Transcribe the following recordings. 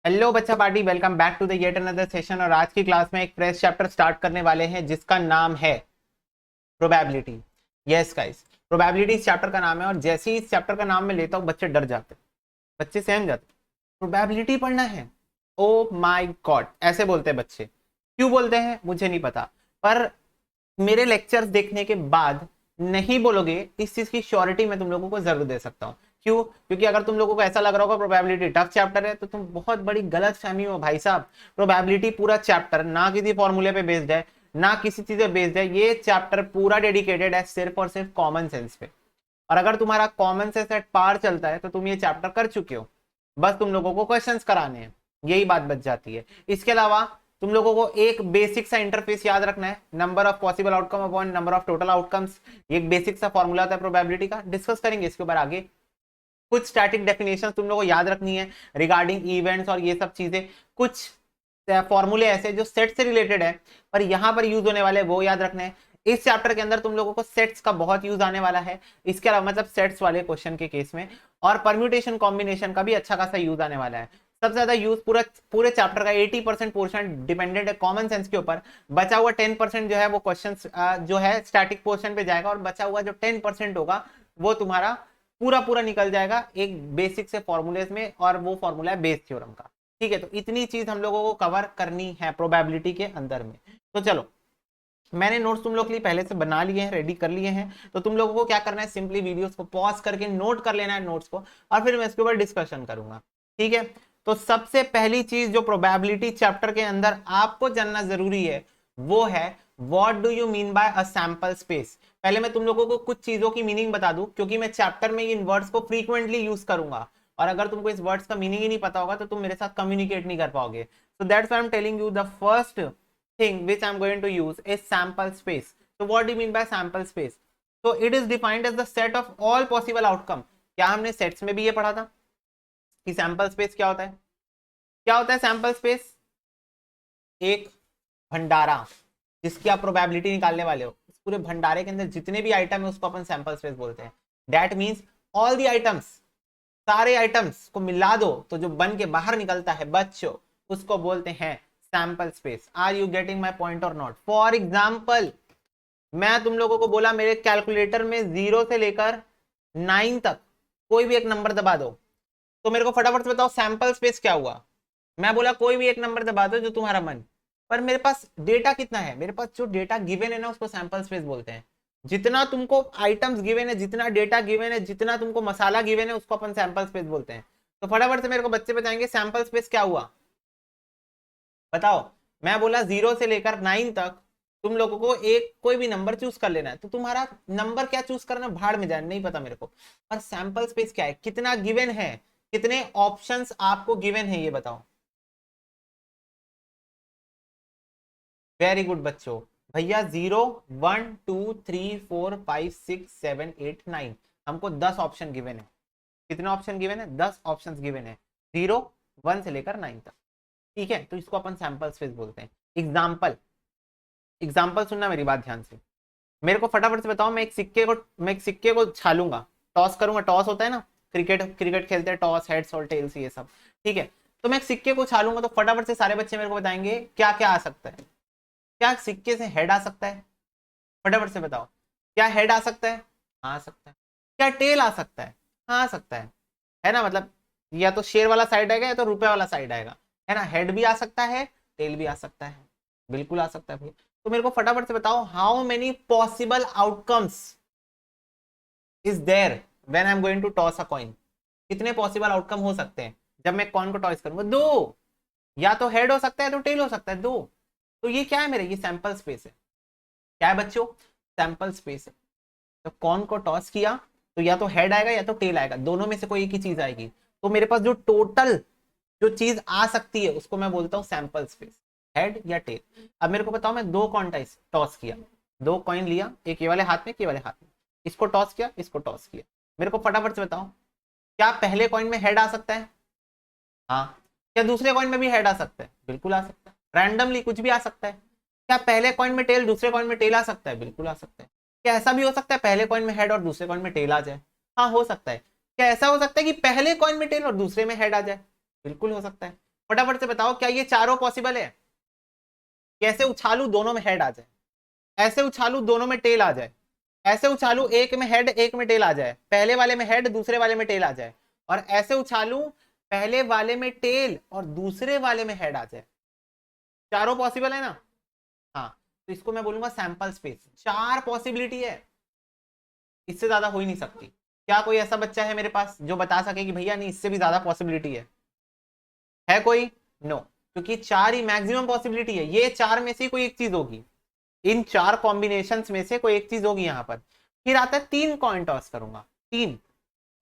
Hello बच्चा party, welcome back to the yet another session. और आज की क्लास में एक फ्रेश चैप्टर स्टार्ट करने वाले हैं जिसका नाम है प्रोबेबिलिटी। यस गाइस, प्रोबेबिलिटी इस चैप्टर का नाम है। और जैसे ही इस चैप्टर का नाम मैं लेता हूँ बच्चे डर जाते हैं, बच्चे सहम जाते हैं। प्रोबेबिलिटी पढ़ना है, ओ माय गॉड, ऐसे बोलते हैं बच्चे। क्यों बोलते हैं मुझे नहीं पता, पर मेरे लेक्चर्स देखने के बाद नहीं बोलोगे इस चीज की श्योरिटी मैं तुम लोगों को जरूर दे सकता हूँ। क्यों? क्योंकि अगर तुम लोगों को ऐसा लग रहा होगा प्रोबेबिलिटी टफ चैप्टर है तो तुम बहुत बड़ी गलत फहमी हो भाई साहब। प्रोबेबिलिटी पूरा चैप्टर ना किसी फॉर्मूले पे बेस्ड है, ना किसी चीज पे बेस्ड है। ये चैप्टर पूरा डेडिकेटेड है सिर्फ और सिर्फ कॉमन सेंस पे। और अगर तुम्हारा कॉमन सेंस एट पार चलता है तो तुम ये चैप्टर कर चुके हो, बस तुम लोगों को क्वेश्चंस कराने हैं, यही बात बच जाती है। इसके अलावा तुम लोगों को एक बेसिक सा इंटरफेस याद रखना है, number of possible outcome upon number of total outcomes. एक बेसिक सा फॉर्मूला होता है प्रोबेबिलिटी का, डिस्कस करेंगे इसके ऊपर आगे। कुछ स्टैटिक डेफिनेशन तुम लोगों को याद रखनी है रिगार्डिंग इवेंट्स और ये सब चीजें। कुछ फॉर्मूले ऐसे जो सेट से रिलेटेड है पर यहां पर यूज होने वाले वो याद रखने हैं। इस चैप्टर के अंदर तुम लोगों को सेट्स का बहुत यूज आने वाला है, इसके अलावा मतलब सेट्स वाले क्वेश्चन के केस में। और परम्यूटेशन कॉम्बिनेशन का भी अच्छा खासा यूज आने वाला है। सबसे ज्यादा यूज पूरा पूरे चैप्टर का 80% पोर्शन डिपेंडेंट है कॉमन सेंस के ऊपर। बचा हुआ 10% जो है वो क्वेश्चन जो है स्टैटिक पोर्शन पे जाएगा, और बचा हुआ जो 10% होगा वो तुम्हारा पूरा पूरा निकल जाएगा एक बेसिक से फॉर्मूलेज में, और वो फॉर्मूला है बेस थ्योरम का। ठीक है, तो इतनी चीज हम लोगों को कवर करनी है प्रोबेबिलिटी के अंदर में। तो चलो, मैंने नोट्स तुम लोग के लिए पहले से बना लिए हैं, रेडी कर लिए हैं। तो तुम लोगों को क्या करना है, सिंपली वीडियोस को पॉज करके नोट कर लेना है नोट्स को, और फिर मैं इसके ऊपर डिस्कशन करूंगा। ठीक है, तो सबसे पहली चीज जो प्रोबेबिलिटी चैप्टर के अंदर आपको जानना जरूरी है वो है what do you mean bye a sample space. पहले मैं तुम लोगों को कुछ चीजों की मीनिंग बता दूं, क्योंकि मैं चैप्टर में इन वर्ड्स को फ्रीक्वेंटली यूज करूंगा। और अगर तुमको इस वर्ड्स का मीनिंग ही नहीं पता होगा तो तुम मेरे साथ कम्युनिकेट नहीं कर पाओगे। So that's why I am telling you the first thing which I'm going to use is sample space. So what do you mean by sample space? So it is defined as the set of all possible outcome. क्या हमने sets में भी ये पढ़ा था कि sample space क्या होता है? क्या होता है सैंपल स्पेस? एक भंडारा जिसकी आप प्रोबेबिलिटी निकालने वाले हो। इस पूरे भंडारे के अंदर जितने भी आइटम है उसको अपन सैंपल स्पेस बोलते हैं। That means all the items, सारे आइटम्स को मिला दो तो जो बन के बाहर निकलता है बच्चों, उसको बोलते हैं sample space. Are you getting my point और नॉट? फॉर एग्जाम्पल, मैं तुम लोगों को बोला मेरे कैलकुलेटर में 0 से लेकर 9 तक कोई भी एक नंबर दबा दो, तो मेरे को फटाफट से बताओ सैंपल स्पेस क्या हुआ। मैं बोला कोई भी एक नंबर दबा दो जो तुम्हारा मन, पर मेरे पास डेटा कितना है? मेरे पास जो डेटा गिवन है ना उसको सैंपल स्पेस बोलते हैं। जितना तुमको आइटम्स गिवन है, जितना डेटा गिवन है, जितना तुमको मसाला गिवन है, उसको अपन सैंपल स्पेस बोलते हैं। तो फटाफट से मेरे को बच्चे बताएंगे सैंपल स्पेस क्या हुआ, बताओ। मैं बोला 0 से लेकर 9 तक तुम लोगों को एक कोई भी नंबर चूज कर लेना है। तो तुम्हारा नंबर क्या चूज करना, भाड़ में जाए, नहीं पता मेरे को। पर सैंपल स्पेस क्या है, कितना गिवन है, कितने ऑप्शंस आपको गिवन है, ये बताओ। वेरी गुड बच्चों। भैया 0 1 2 3 4 5 6 7 8 9, हमको 10 ऑप्शन गिवन है। कितने ऑप्शन गिवन है? 10 ऑप्शन गिवन है, 0 1 से लेकर 9 तक। ठीक है, तो इसको अपन सैंपल स्पेस बोलते हैं। एग्जाम्पल, एग्जाम्पल सुनना मेरी बात ध्यान से। मेरे को फटाफट से बताओ, मैं एक सिक्के को छालूंगा, टॉस करूंगा। टॉस होता है ना, क्रिकेट क्रिकेट खेलते हैं, टॉस, हेड्स और टेल्स, ये सब। ठीक है, तो मैं एक सिक्के को छालूंगा तो फटाफट से सारे बच्चे मेरे को बताएंगे क्या क्या आ सकता है। क्या सिक्के से हेड आ सकता है? फटाफट से बताओ। क्या हेड आ सकता है? हाँ, आ सकता है। क्या टेल आ सकता है? हाँ, आ सकता है ना। मतलब या तो शेर वाला साइड आएगा या तो रुपए वाला साइड आएगा, है ना। हेड भी आ सकता है, टेल भी आ सकता है, बिल्कुल आ सकता है भाई। तो मेरे को फटाफट से बताओ how many possible outcomes is there when I am going to toss a coin. कितने पॉसिबल आउटकम हो सकते हैं जब मैं कॉइन को टॉस करूंगा? दो। या तो हेड हो सकता है तो टेल हो सकता है, दो। तो ये क्या है मेरे, ये सैंपल स्पेस है। क्या है बच्चों? सैंपल स्पेस है। तो कॉइन को टॉस किया तो या तो हेड आएगा या तो टेल आएगा, दोनों में से कोई एक ही चीज आएगी। तो मेरे पास जो टोटल जो चीज आ सकती है उसको मैं बोलता हूँ सैंपल स्पेस, हेड या टेल। अब मेरे को बताओ, मैं दो कॉइन टॉस किया, दो कॉइन लिया, एक ये वाले हाथ में, एक ये वाले हाथ में, इसको टॉस किया, इसको टॉस किया। मेरे को फटाफट से बताओ, क्या पहले कॉइन में हेड आ सकता है? हाँ। क्या दूसरे कॉइन में भी हेड आ सकता है? बिल्कुल आ सकता है। रैंडमली कुछ भी आ सकता है। क्या पहले कॉइन में टेल, दूसरे कॉइन में टेल आ सकता है? बिल्कुल आ सकता है। क्या ऐसा भी हो सकता है पहले कॉइन में हेड और दूसरे कॉइन में टेल आ जाए? हाँ, हो सकता है। क्या ऐसा हो सकता है कि पहले कॉइन में टेल और दूसरे में हेड आ जाए? बिल्कुल हो सकता है। फटाफट से बताओ क्या ये चारों पॉसिबल है? कैसे उछालू दोनों में हेड आ जाए, ऐसे उछालू दोनों में टेल आ जाए, ऐसे उछालू एक में हेड एक में टेल आ जाए, पहले वाले में हेड दूसरे वाले में टेल आ जाए, और ऐसे उछालू पहले वाले में टेल और दूसरे वाले में हेड आ जाए। चारों पॉसिबल है ना? हाँ, तो इसको मैं बोलूंगा सैंपल स्पेस। चार पॉसिबिलिटी है, इससे ज्यादा हो ही नहीं सकती। क्या कोई ऐसा बच्चा है मेरे पास जो बता सके कि भैया नहीं इससे भी ज्यादा पॉसिबिलिटी है कोई? नो, क्योंकि चार ही मैक्सिमम पॉसिबिलिटी है। ये चार में से कोई एक चीज होगी, इन चार कॉम्बिनेशंस में से कोई एक चीज होगी यहां पर। फिर आता है तीन कॉइन टॉस करूंगा, तीन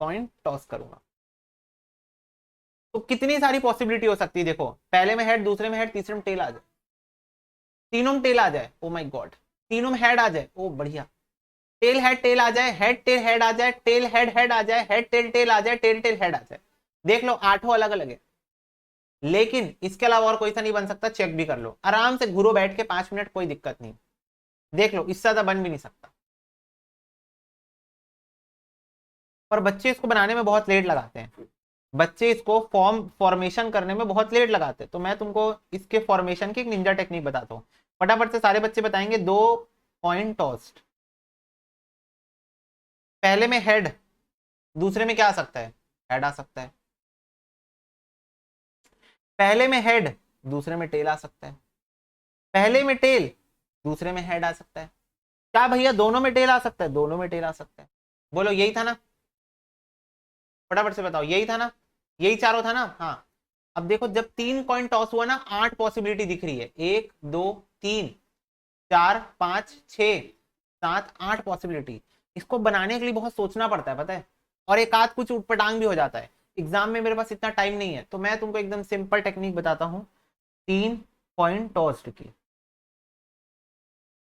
कॉइन टॉस करूंगा, तो कितनी सारी पॉसिबिलिटी हो सकती है। देखो, पहले में हेड दूसरे में हेड तीसरे में टेल आ जाए, तीनों में टेल आ जाए, ओ माय गॉड, तीनों में हेड आ जाए, ओ बढ़िया, टेल आ जाए, हेड टेल हेड आ जाए, टेल हेड हेड आ जाए, हेड टेल टेल आ जाए, टेल टेल हेड आ जाए। देख लो, आठों अलग अलग है, लेकिन इसके अलावा और कोई सा नहीं बन सकता। चेक भी कर लो आराम से, घुरो बैठ के 5 मिनट, कोई दिक्कत नहीं। देख लो, इससे ज्यादा बन भी नहीं सकता। पर बच्चे इसको बनाने में बहुत लेट लगाते हैं, बच्चे इसको फॉर्मेशन करने में बहुत लेट लगाते हैं। तो मैं तुमको इसके फॉर्मेशन की एक निंजा टेक्निक बताता हूँ। फटाफट से सारे बच्चे बताएंगे। दो कॉइन टॉस्ड, पहले में हेड, दूसरे में क्या आ सकता है? हेड आ सकता है। पहले में हेड, दूसरे में टेल आ सकता है। पहले में टेल, दूसरे में हेड आ सकता है। क्या भैया दोनों में टेल आ सकता है? दोनों में टेल आ सकता है। बोलो यही था ना? फटाफट से बताओ, यही था ना? यही चारों था ना? हाँ। अब देखो, जब तीन कॉइन टॉस हुआ ना, 8 पॉसिबिलिटी दिख रही है। 1 2 3 4 5 6 7 8 पॉसिबिलिटी। इसको बनाने के लिए बहुत सोचना पड़ता है, पता है, और एक आध कुछ उटपटांग भी हो जाता है। एग्जाम में मेरे पास इतना टाइम नहीं है, तो मैं तुमको एकदम सिंपल टेक्निक बताता हूँ। तीन कॉइन टॉस्ड की,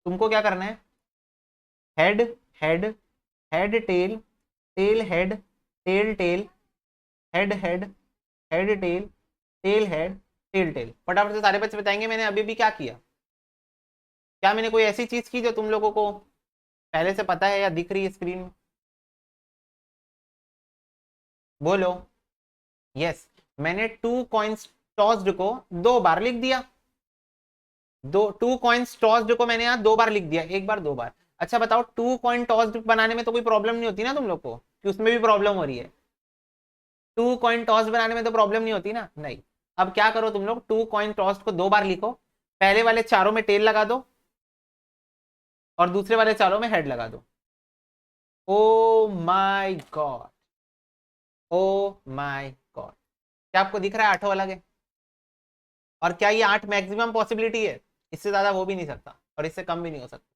तुमको क्या करना है? Head head, head tail, tail head, tail tail, head head, head tail, tail head, tail tail. फटाफट से सारे बच्चे बताएंगे मैंने अभी भी क्या किया। क्या मैंने कोई ऐसी चीज की जो तुम लोगों को पहले से पता है या दिख रही है स्क्रीन में? बोलो। यस, मैंने टू कॉइन्स टॉस्ड को 2 बार लिख दिया। दो टू कॉइन्स टॉस्ड को मैंने यहाँ 2 बार लिख दिया, एक बार 2 बार। अच्छा बताओ, टू कॉइन टॉस्ड बनाने में तो कोई प्रॉब्लम नहीं होती ना तुम लोग को, कि उसमें भी प्रॉब्लम हो रही है? टू कॉइन टॉस बनाने में तो प्रॉब्लम नहीं होती ना? नहीं। अब क्या करो तुम लोग, टू कॉइन टॉस को 2 बार लिखो, पहले वाले चारों में टेल लगा दो और दूसरे वाले चारों में हेड लगा दो। Oh my God, oh my God, क्या आपको दिख रहा है आठों अलग है? और क्या ये 8 मैक्सिमम पॉसिबिलिटी है? इससे ज्यादा हो भी नहीं सकता और इससे कम भी नहीं हो सकता।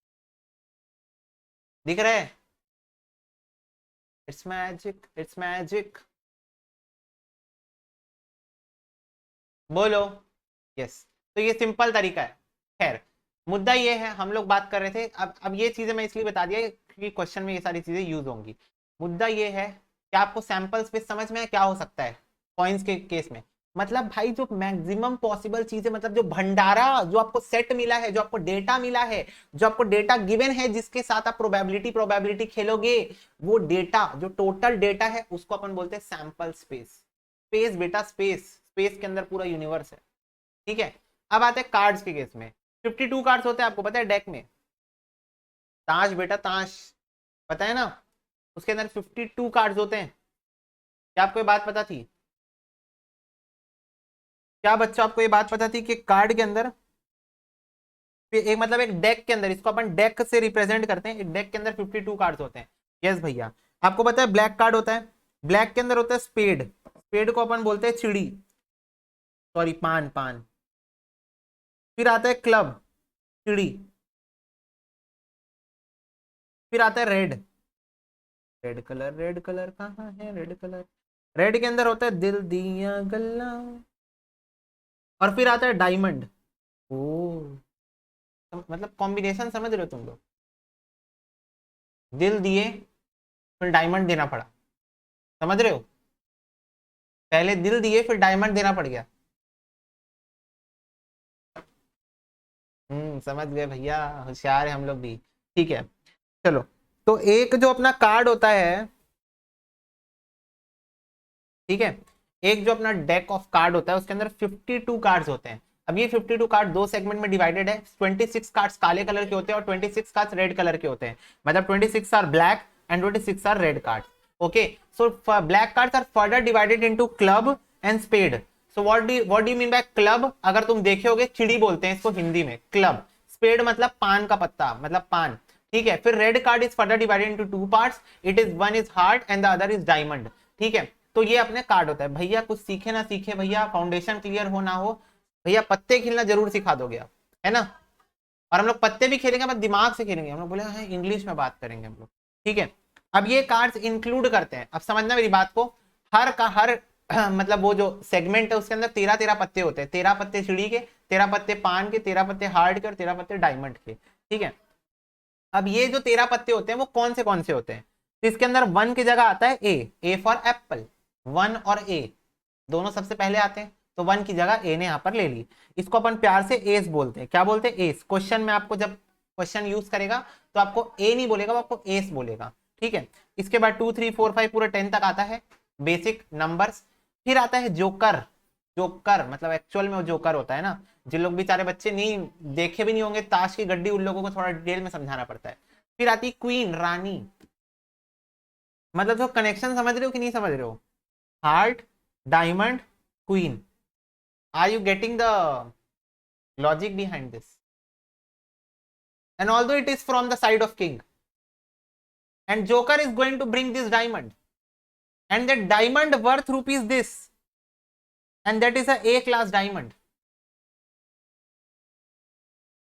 दिख रहा है? It's magic, it's magic. बोलो। यस, तो ये सिंपल तरीका है। खैर, मुद्दा ये है, हम लोग बात कर रहे थे, अब ये चीजें मैं इसलिए बता दिया कि क्वेश्चन में ये सारी चीजें यूज होंगी। मुद्दा ये है कि आपको सैंपल स्पेस समझ में क्या हो सकता है कॉइन्स के केस में। मतलब भाई, जो मैक्सिमम पॉसिबल चीजें, मतलब जो भंडारा, जो आपको सेट मिला है, जो आपको डेटा मिला है, जो आपको डेटा गिवन है, जिसके साथ आप प्रोबेबिलिटी प्रोबेबिलिटी खेलोगे, वो डेटा, जो टोटल डेटा है, उसको अपन बोलते हैं सैंपल स्पेस। स्पेस बेटा, स्पेस, स्पेस के अंदर पूरा यूनिवर्स है। ठीक है। अब आते हैं कार्ड्स के केस में। 52 कार्ड्स होते हैं, आपको पता है डेक में। ताश बेटा, ताश, पता है ना? उसके अंदर 52 कार्ड्स होते हैं। क्या आपको ये बात पता थी? क्या बच्चों आपको ये बात पता थी कि कार्ड के अंदर, एक मतलब एक डेक के अंदर, इसको अपन डेक से रिप्रेजेंट करते हैं, एक डेक के अंदर 52 कार्ड्स होते हैं। यस भैया। आपको पता है ब्लैक कार्ड होता है, ब्लैक के अंदर होता है स्पेड, स्पेड को अपन बोलते हैं चिड़ी, सॉरी पान, पान। फिर आता है क्लब, चिड़ी। फिर आता है red, red colour, red colour कहाँ है रेड कलर? रेड के अंदर होता है दिल दिया गल्ला। और फिर आता है डायमंड। ओ, मतलब कॉम्बिनेशन समझ रहे हो तुम लोग? दिल दिए, फिर डायमंड देना पड़ा, समझ रहे हो? पहले दिल दिए फिर डायमंड देना पड़ गया। समझ गए भैया, होशियार है हम लोग भी। ठीक है, चलो। तो एक जो अपना कार्ड होता है, ठीक है, एक जो अपना डेक ऑफ कार्ड होता है उसके अंदर 52 कार्ड्स होते हैं। अब ये 52 कार्ड दो सेगमेंट में डिवाइडेड है। 26 कार्ड्स काले कलर के होते हैं और 26 कार्ड्स रेड कलर के होते हैं, मतलब 26 are black and 26 are red cards. Okay, so black cards are further divided into club and spade. So what do you mean by club? अगर तुम देखे होगे चिड़ी बोलते हैं इसको हिंदी में क्लब। स्पेड मतलब पान का पत्ता, मतलब पान, ठीक है। फिर red card is further divided into two parts, it is one is heart and the other is diamond, ठीक है। तो ये अपने कार्ड होता है। भैया कुछ सीखे ना सीखे, भैया फाउंडेशन क्लियर हो ना हो, भैया पत्ते खेलना जरूर सिखा दोगे आप, है ना। और हम लोग पत्ते भी खेलेंगे, बस दिमाग से खेलेंगे। हम लोग बोले हाँ इंग्लिश में बात करेंगे हम लोग, ठीक है। अब ये कार्ड्स इंक्लूड करते हैं, अब समझना मेरी बात को, हर का हर मतलब वो जो सेगमेंट है उसके अंदर 13 पत्ते होते हैं। 13 पत्ते चिड़ी के, 13 पत्ते पान के, 13 पत्ते हार्ट के और 13 पत्ते डायमंड के, ठीक है। अब ये जो 13 पत्ते होते हैं वो कौन से होते हैं? तो इसके अंदर वन की जगह आता है ए फॉर एप्पल। वन और ए दोनों सबसे पहले आते हैं, तो वन की जगह ए ने यहां पर ले ली। इसको अपन प्यार से एस बोलते हैं। क्या बोलते हैं? एस। क्वेश्चन में आपको जब क्वेश्चन यूज करेगा तो आपको ए नहीं बोलेगा, वो आपको एस बोलेगा, ठीक है। इसके बाद 2 3 4 5 पूरा 10 तक आता है बेसिक नंबर्स। फिर आता है जोकर। जोकर मतलब एक्चुअल में वो जोकर होता है ना, जिन लोग बेचारे बच्चे नहीं देखे भी नहीं होंगे ताश की गड्डी, उन लोगों को थोड़ा डिटेल में समझाना पड़ता है। फिर आती क्वीन, रानी, मतलब जो कनेक्शन समझ रहे हो कि नहीं समझ रहे हो? Heart, diamond, queen. Are you getting the logic behind this? And although it is from the side of king, and joker is going to bring this diamond, and that diamond worth rupees this, and that is a class diamond.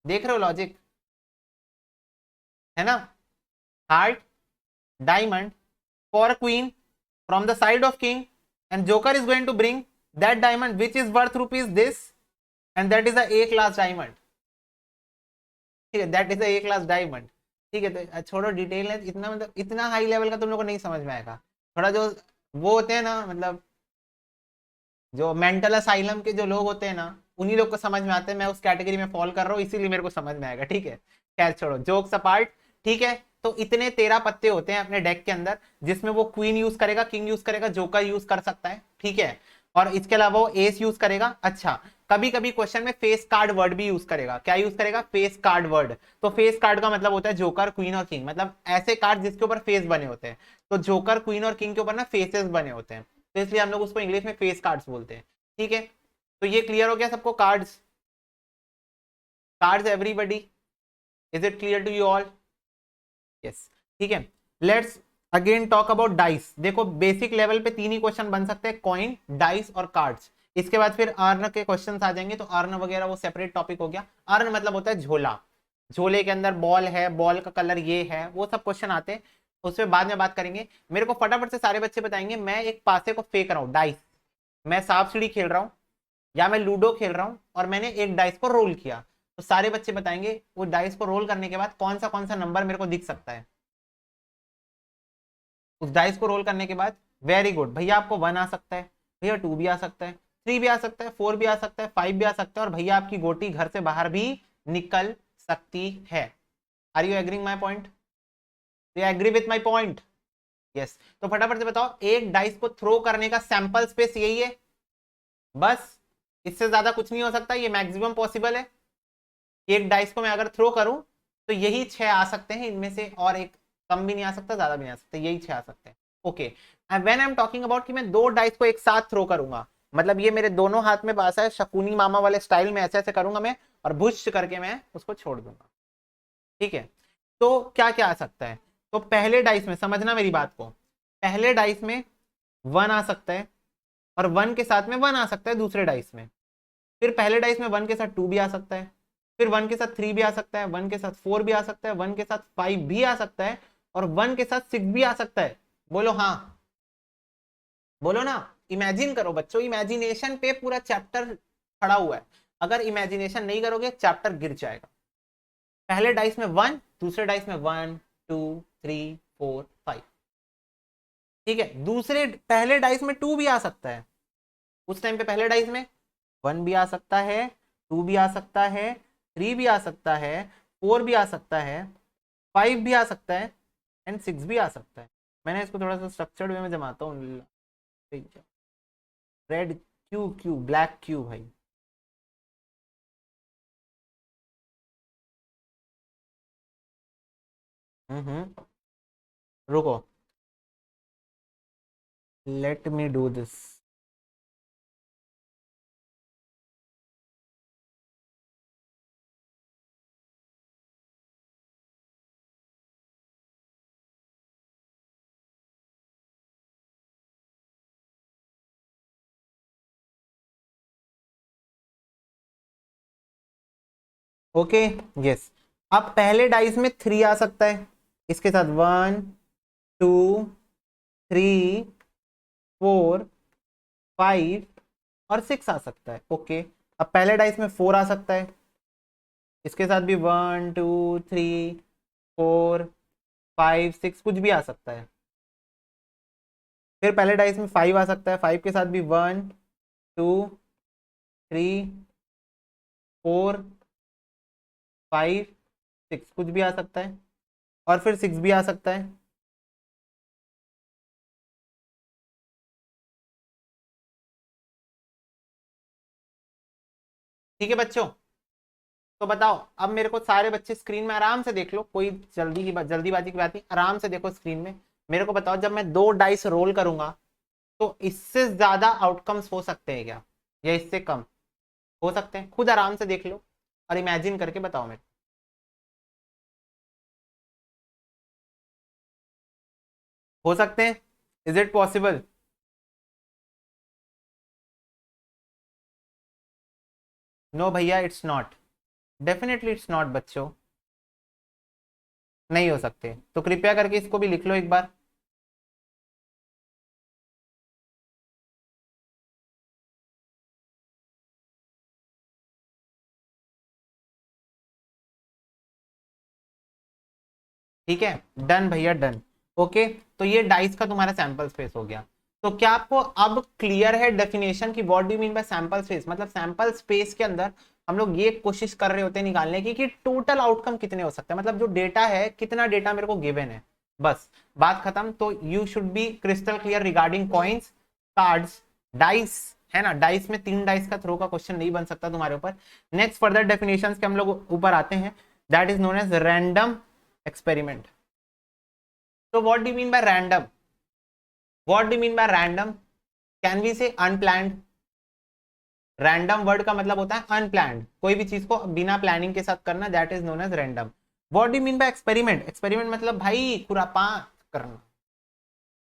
देख रहे हो logic, है ना? Heart, diamond for queen from the side of king, and joker is going to bring that diamond which is worth rupees this, and that is a class diamond, ठीक है। That is a class diamond, ठीक है। तो छोड़ो detail है, इतना मतलब इतना हाई लेवल का तुम लोग को नहीं समझ में आएगा। थोड़ा जो वो होते हैं ना, मतलब जो मेंटल असाइलम के जो लोग होते हैं ना, उन्हीं लोग को समझ में आते हैं। मैं उस कैटेगरी में फॉल कर रहा हूँ, इसीलिए मेरे को समझ में आएगा, ठीक है। खैर छोड़ो, जोक्स अपार्ट, ठीक है। तो इतने 13 पत्ते होते हैं अपने डेक के अंदर, जिसमें वो क्वीन यूज करेगा, किंग यूज करेगा, जोकर यूज कर सकता है, ठीक है। और इसके अलावा वो एस यूज करेगा। अच्छा, कभी कभी क्वेश्चन में फेस कार्ड वर्ड भी यूज करेगा। क्या यूज करेगा? Face card word. तो फेस कार्ड का मतलब होता है जोकर, क्वीन और किंग, मतलब ऐसे कार्ड जिसके ऊपर फेस बने होते हैं। तो जोकर, क्वीन और किंग के ऊपर ना फेसेस बने होते हैं, तो इसलिए हम लोग उसको इंग्लिश में फेस कार्ड्स बोलते हैं, ठीक है। तो ये क्लियर हो गया सबको? Cards, cards everybody, is it clear to you all? Yes, ठीक है। Let's again talk about dice. देखो बेसिक लेवल पे 3 ही क्वेश्चन बन सकते हैं, कॉइन, डाइस और कार्ड्स। इसके बाद फिर अर्न के क्वेश्चंस आ जाएंगे, तो अर्न वगैरह वो सेपरेट टॉपिक हो गया। अर्न मतलब होता है झोला, झोले के अंदर बॉल है, बॉल का कलर ये है, वो सब क्वेश्चन आते हैं, उसमें बाद में बात करेंगे। मेरे को फटाफट से सारे बच्चे बताएंगे, मैं एक पासे को फेंक रहा हूँ डाइस, मैं सांप सीढ़ी खेल रहा हूँ या मैं लूडो खेल रहा हूँ और मैंने एक डाइस को रोल किया, तो सारे बच्चे बताएंगे वो डाइस को रोल करने के बाद कौन सा नंबर मेरे को दिख सकता है उस डाइस को रोल करने के बाद। वेरी गुड भैया, आपको 1 आ सकता है, भैया 2 भी आ सकता है, 3 भी आ सकता है, 4 भी आ सकता है, 5 भी आ सकता है, और भैया आपकी गोटी घर से बाहर भी निकल सकती है। Are you agreeing my point? You agree with my point? Yes. तो फटाफट से बताओ, एक डाइस को थ्रो करने का सैंपल स्पेस यही है, बस इससे ज्यादा कुछ नहीं हो सकता, ये मैक्सिमम पॉसिबल है। एक डाइस को मैं अगर थ्रो करूं तो यही 6 आ सकते हैं, इनमें से और एक कम भी नहीं आ सकता, ज्यादा भी नहीं आ सकता, यही 6 आ सकते हैं। Okay, when I am talking about कि मैं 2 डाइस को एक साथ थ्रो करूंगा, मतलब ये मेरे दोनों हाथ में पास है, शकुनी मामा वाले स्टाइल में ऐसे ऐसे करूंगा मैं, और भुश करके मैं उसको छोड़ दूंगा, ठीक है। तो क्या क्या आ सकता है? तो पहले डाइस में, समझना मेरी बात को, पहले डाइस में 1 आ सकता है, और 1 के साथ में 1 आ सकता है दूसरे डाइस में। फिर पहले डाइस में 1 के साथ 2 भी आ सकता है, फिर 1 के साथ 3 भी आ सकता है, 1 के साथ 4 भी आ सकता है, 1 के साथ 5 भी आ सकता है, और 1 के साथ 6 भी आ सकता है। बोलो हाँ, बोलो ना। इमेजिन करो बच्चों, इमेजिनेशन पे पूरा चैप्टर खड़ा हुआ है। अगर इमेजिनेशन नहीं करोगे चैप्टर गिर जाएगा। पहले डाइस में 1, दूसरे डाइस में 1 2 3 4 5, ठीक है। दूसरे पहले डाइस में 2 भी आ सकता है, उस टाइम पे पहले डाइस में 1 भी आ सकता है, 2 भी आ सकता है, 3 भी आ सकता है, 4 भी आ सकता है, 5 भी आ सकता है, एंड 6 भी आ सकता है। मैंने इसको थोड़ा सा स्ट्रक्चर्ड वे में जमाता हूँ, red Q, Q black Q भाई। रुको, let me do this. Okay, yes. अब पहले डाइस में 3 आ सकता है, इसके साथ 1 2 3 4 5 और 6 आ सकता है। ओके, अब पहले डाइस में 4 आ सकता है, इसके साथ भी 1 2 3 4 5 6 कुछ भी आ सकता है। फिर पहले डाइस में 5 आ सकता है, 5 के साथ भी 1 2 3 4 5 6 कुछ भी आ सकता है, और फिर 6 भी आ सकता है। ठीक है बच्चों, तो बताओ अब मेरे को सारे बच्चे स्क्रीन में आराम से देख लो, कोई जल्दीबाजी की बात नहीं, आराम से देखो स्क्रीन में। मेरे को बताओ, जब मैं 2 डाइस रोल करूंगा तो इससे ज्यादा आउटकम्स हो सकते हैं क्या, या इससे कम हो सकते हैं? खुद आराम से देख लो और इमेजिन करके बताओ मेरे को। हो सकते हैं? Is it possible? नो भैया, it's not, definitely it's not बच्चों, नहीं हो सकते। तो कृपया करके इसको भी लिख लो एक बार। ठीक है, डन भैया, डन। ओके, तो ये डाइस का तुम्हारा सैंपल स्पेस हो गया। तो क्या आपको अब क्लियर है डेफिनेशन की what do mean bye sample space? मतलब सैंपल स्पेस के अंदर हम लोग ये कोशिश कर रहे होते हैं निकालने की कि टोटल आउटकम कितने हो सकते हैं, मतलब जो डेटा है कितना डेटा मेरे को गिवन है, बस बात खत्म। तो you should be crystal clear regarding coins, cards, dice, है ना। डाइस में 3 डाइस का थ्रो का क्वेश्चन नहीं बन सकता तुम्हारे ऊपर। नेक्स्ट फर्दर डेफिनेशंस के हम लोग ऊपर आते हैं, that is known as random experiment. तो what do mean by random? What do mean by random? Can we say unplanned? Random word का मतलब होता है अनप्लैंड, कोई भी चीज को बिना प्लानिंग के साथ करना, that is known as random. What do mean by experiment? Experiment मतलब भाई खुरापात करना,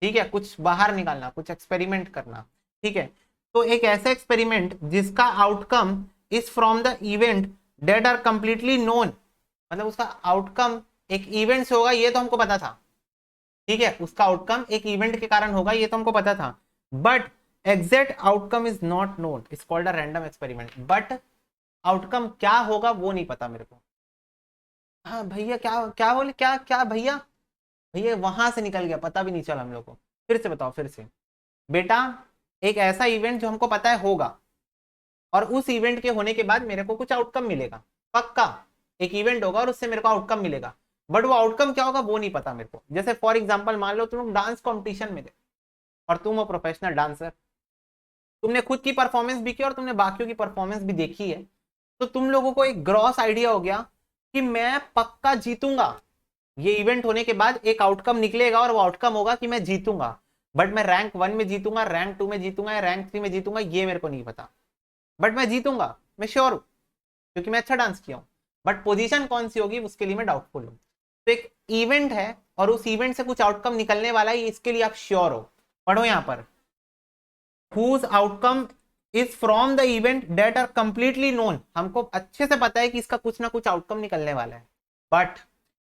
ठीक है, कुछ बाहर निकालना, कुछ एक्सपेरिमेंट करना, ठीक है। तो एक ऐसा एक्सपेरिमेंट जिसका outcome is from the event that are completely known, मतलब उसका आउटकम एक इवेंट से होगा, ये तो हमको पता था, ठीक है, उसका आउटकम एक इवेंट के कारण होगा, ये तो हमको पता था, but exact outcome is not known, it's called a random experiment. But outcome क्या होगा वो नहीं पता मेरे को। हाँ भैया, क्या क्या बोले, क्या क्या भैया? भैया वहां से निकल गया, पता भी नहीं चला हम लोग को। फिर से बताओ, फिर से। बेटा, एक ऐसा इवेंट जो हमको पता है होगा, और उस इवेंट के होने के बाद मेरे को कुछ आउटकम मिलेगा, पक्का एक इवेंट होगा और उससे मेरे को आउटकम मिलेगा, बट वो आउटकम क्या होगा वो नहीं पता मेरे को। जैसे फॉर एग्जांपल मान लो तुम डांस कंपटीशन में थे और तुम हो प्रोफेशनल डांसर, तुमने खुद की परफॉर्मेंस भी की और तुमने बाकियों की परफॉर्मेंस भी देखी है, तो तुम लोगों को एक ग्रॉस आइडिया हो गया कि मैं पक्का जीतूंगा, ये इवेंट होने के बाद एक आउटकम निकलेगा और वो आउटकम होगा कि मैं जीतूंगा, बट मैं रैंक 1 में जीतूंगा, रैंक 2 में जीतूंगा या रैंक 3 में जीतूंगा ये मेरे को नहीं पता, बट मैं जीतूंगा, मैं श्योर हूं, क्योंकि मैं अच्छा डांस किया हूं। बट पोजीशन कौन सी होगी उसके लिए मैं डाउटफुल हूं। तो एक इवेंट है और उस इवेंट से कुछ आउटकम निकलने वाला है, इसके लिए आप श्योर हो। पढ़ो यहां पर, whose outcome is from the event that are completely known, हमको अच्छे से पता है कि इसका कुछ ना कुछ आउटकम निकलने वाला है, बट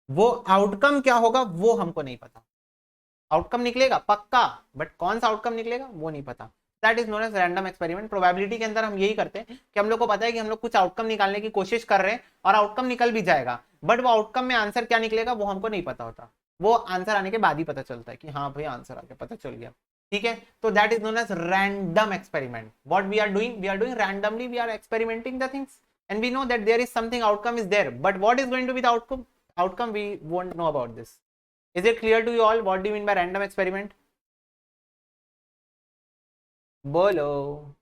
वो आउटकम क्या होगा वो हमको नहीं पता। आउटकम निकलेगा पक्का, बट कौन सा आउटकम निकलेगा वो नहीं पता। That is known as random experiment. Probability के अंदर हम यही करते हैं कि हम लोग को पता है कि हम लोग कुछ आउटकम निकालने की कोशिश कर रहे हैं और आउटकम निकल भी जाएगा, बट वो आउटकम में आंसर क्या निकलेगा वो हमको नहीं पता होता, वो आंसर आने के बाद ही पता चलता है कि हाँ भाई आंसर आ गया, पता चल गया, ठीक है। तो that is known as random experiment. What we are doing, we are doing randomly, we are experimenting the things and we know that there is something outcome is there, but what is going to be the outcome we won't know about this. Is it clear to you all what do you mean by random experiment? बोलो।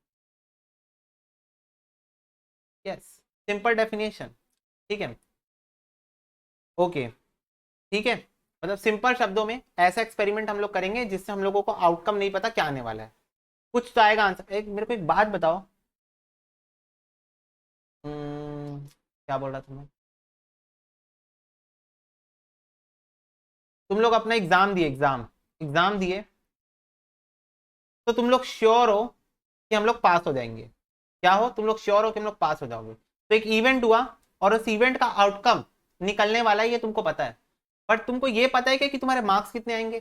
Yes, simple definition. ठीक है, okay, ठीक है। मतलब simple शब्दों में ऐसा experiment हम लोग करेंगे जिससे हम लोगों को आउटकम नहीं पता क्या आने वाला है, कुछ तो आएगा आंसर। एक मेरे को एक बात बताओ, क्या बोल रहा था मैं? तुम लोग अपना एग्जाम दिए, एग्जाम दिए, तो तुम लोग श्योर हो कि हम लोग पास हो जाएंगे? क्या हो, तुम लोग श्योर हो कि हम लोग पास हो जाओगे? तो एक इवेंट हुआ और उस इवेंट का आउटकम निकलने वाला है, ये तुमको पता है। बट तुमको ये पता है कि तुम्हारे मार्क्स कितने आएंगे?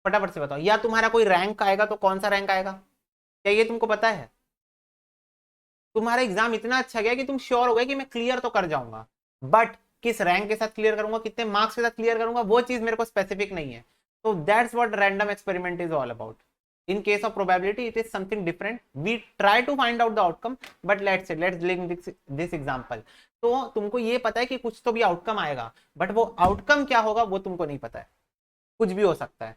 फटाफट से बताओ। या तुम्हारा कोई रैंक आएगा तो कौन सा रैंक आएगा, क्या ये तुमको पता है? तुम्हारा एग्जाम इतना अच्छा गया कि तुम श्योर हो गए कि मैं क्लियर तो कर जाऊंगा, बट किस रैंक के साथ क्लियर करूंगा, कितने मार्क्स के साथ क्लियर करूंगा, वो चीज मेरे को स्पेसिफिक नहीं है। तो that's what random experiment is all about. In case of probability, it is something different. We try to find out the outcome, but let's link this example. तो तुमको ये पता है कि कुछ तो भी आउटकम आएगा, बट वो आउटकम क्या होगा वो तुमको नहीं पता है। कुछ भी हो सकता है,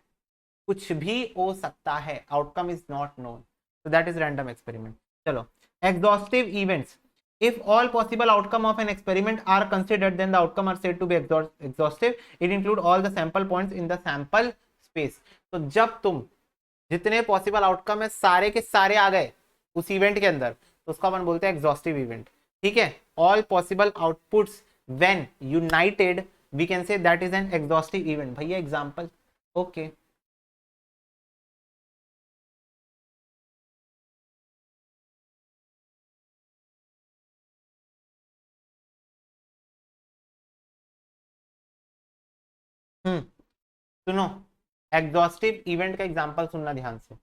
कुछ भी हो सकता है, outcome is not known. so that is random experiment. चलो, exhaustive events. If all possible outcome of an experiment are considered, then the outcome are said to be exhaustive. It include all the sample points in the sample space. तो जब तुम जितने possible outcome है सारे के सारे आ गए उस इवेंट के अंदर, तो उसको अपन बोलते हैं एग्जॉस्टिव इवेंट। ठीक है, all possible outputs when united, we can say that is an exhaustive event. भैया एग्जांपल, ओके। सुनो, एग्जॉस्टिव इवेंट का एग्जांपल सुनना ध्यान से।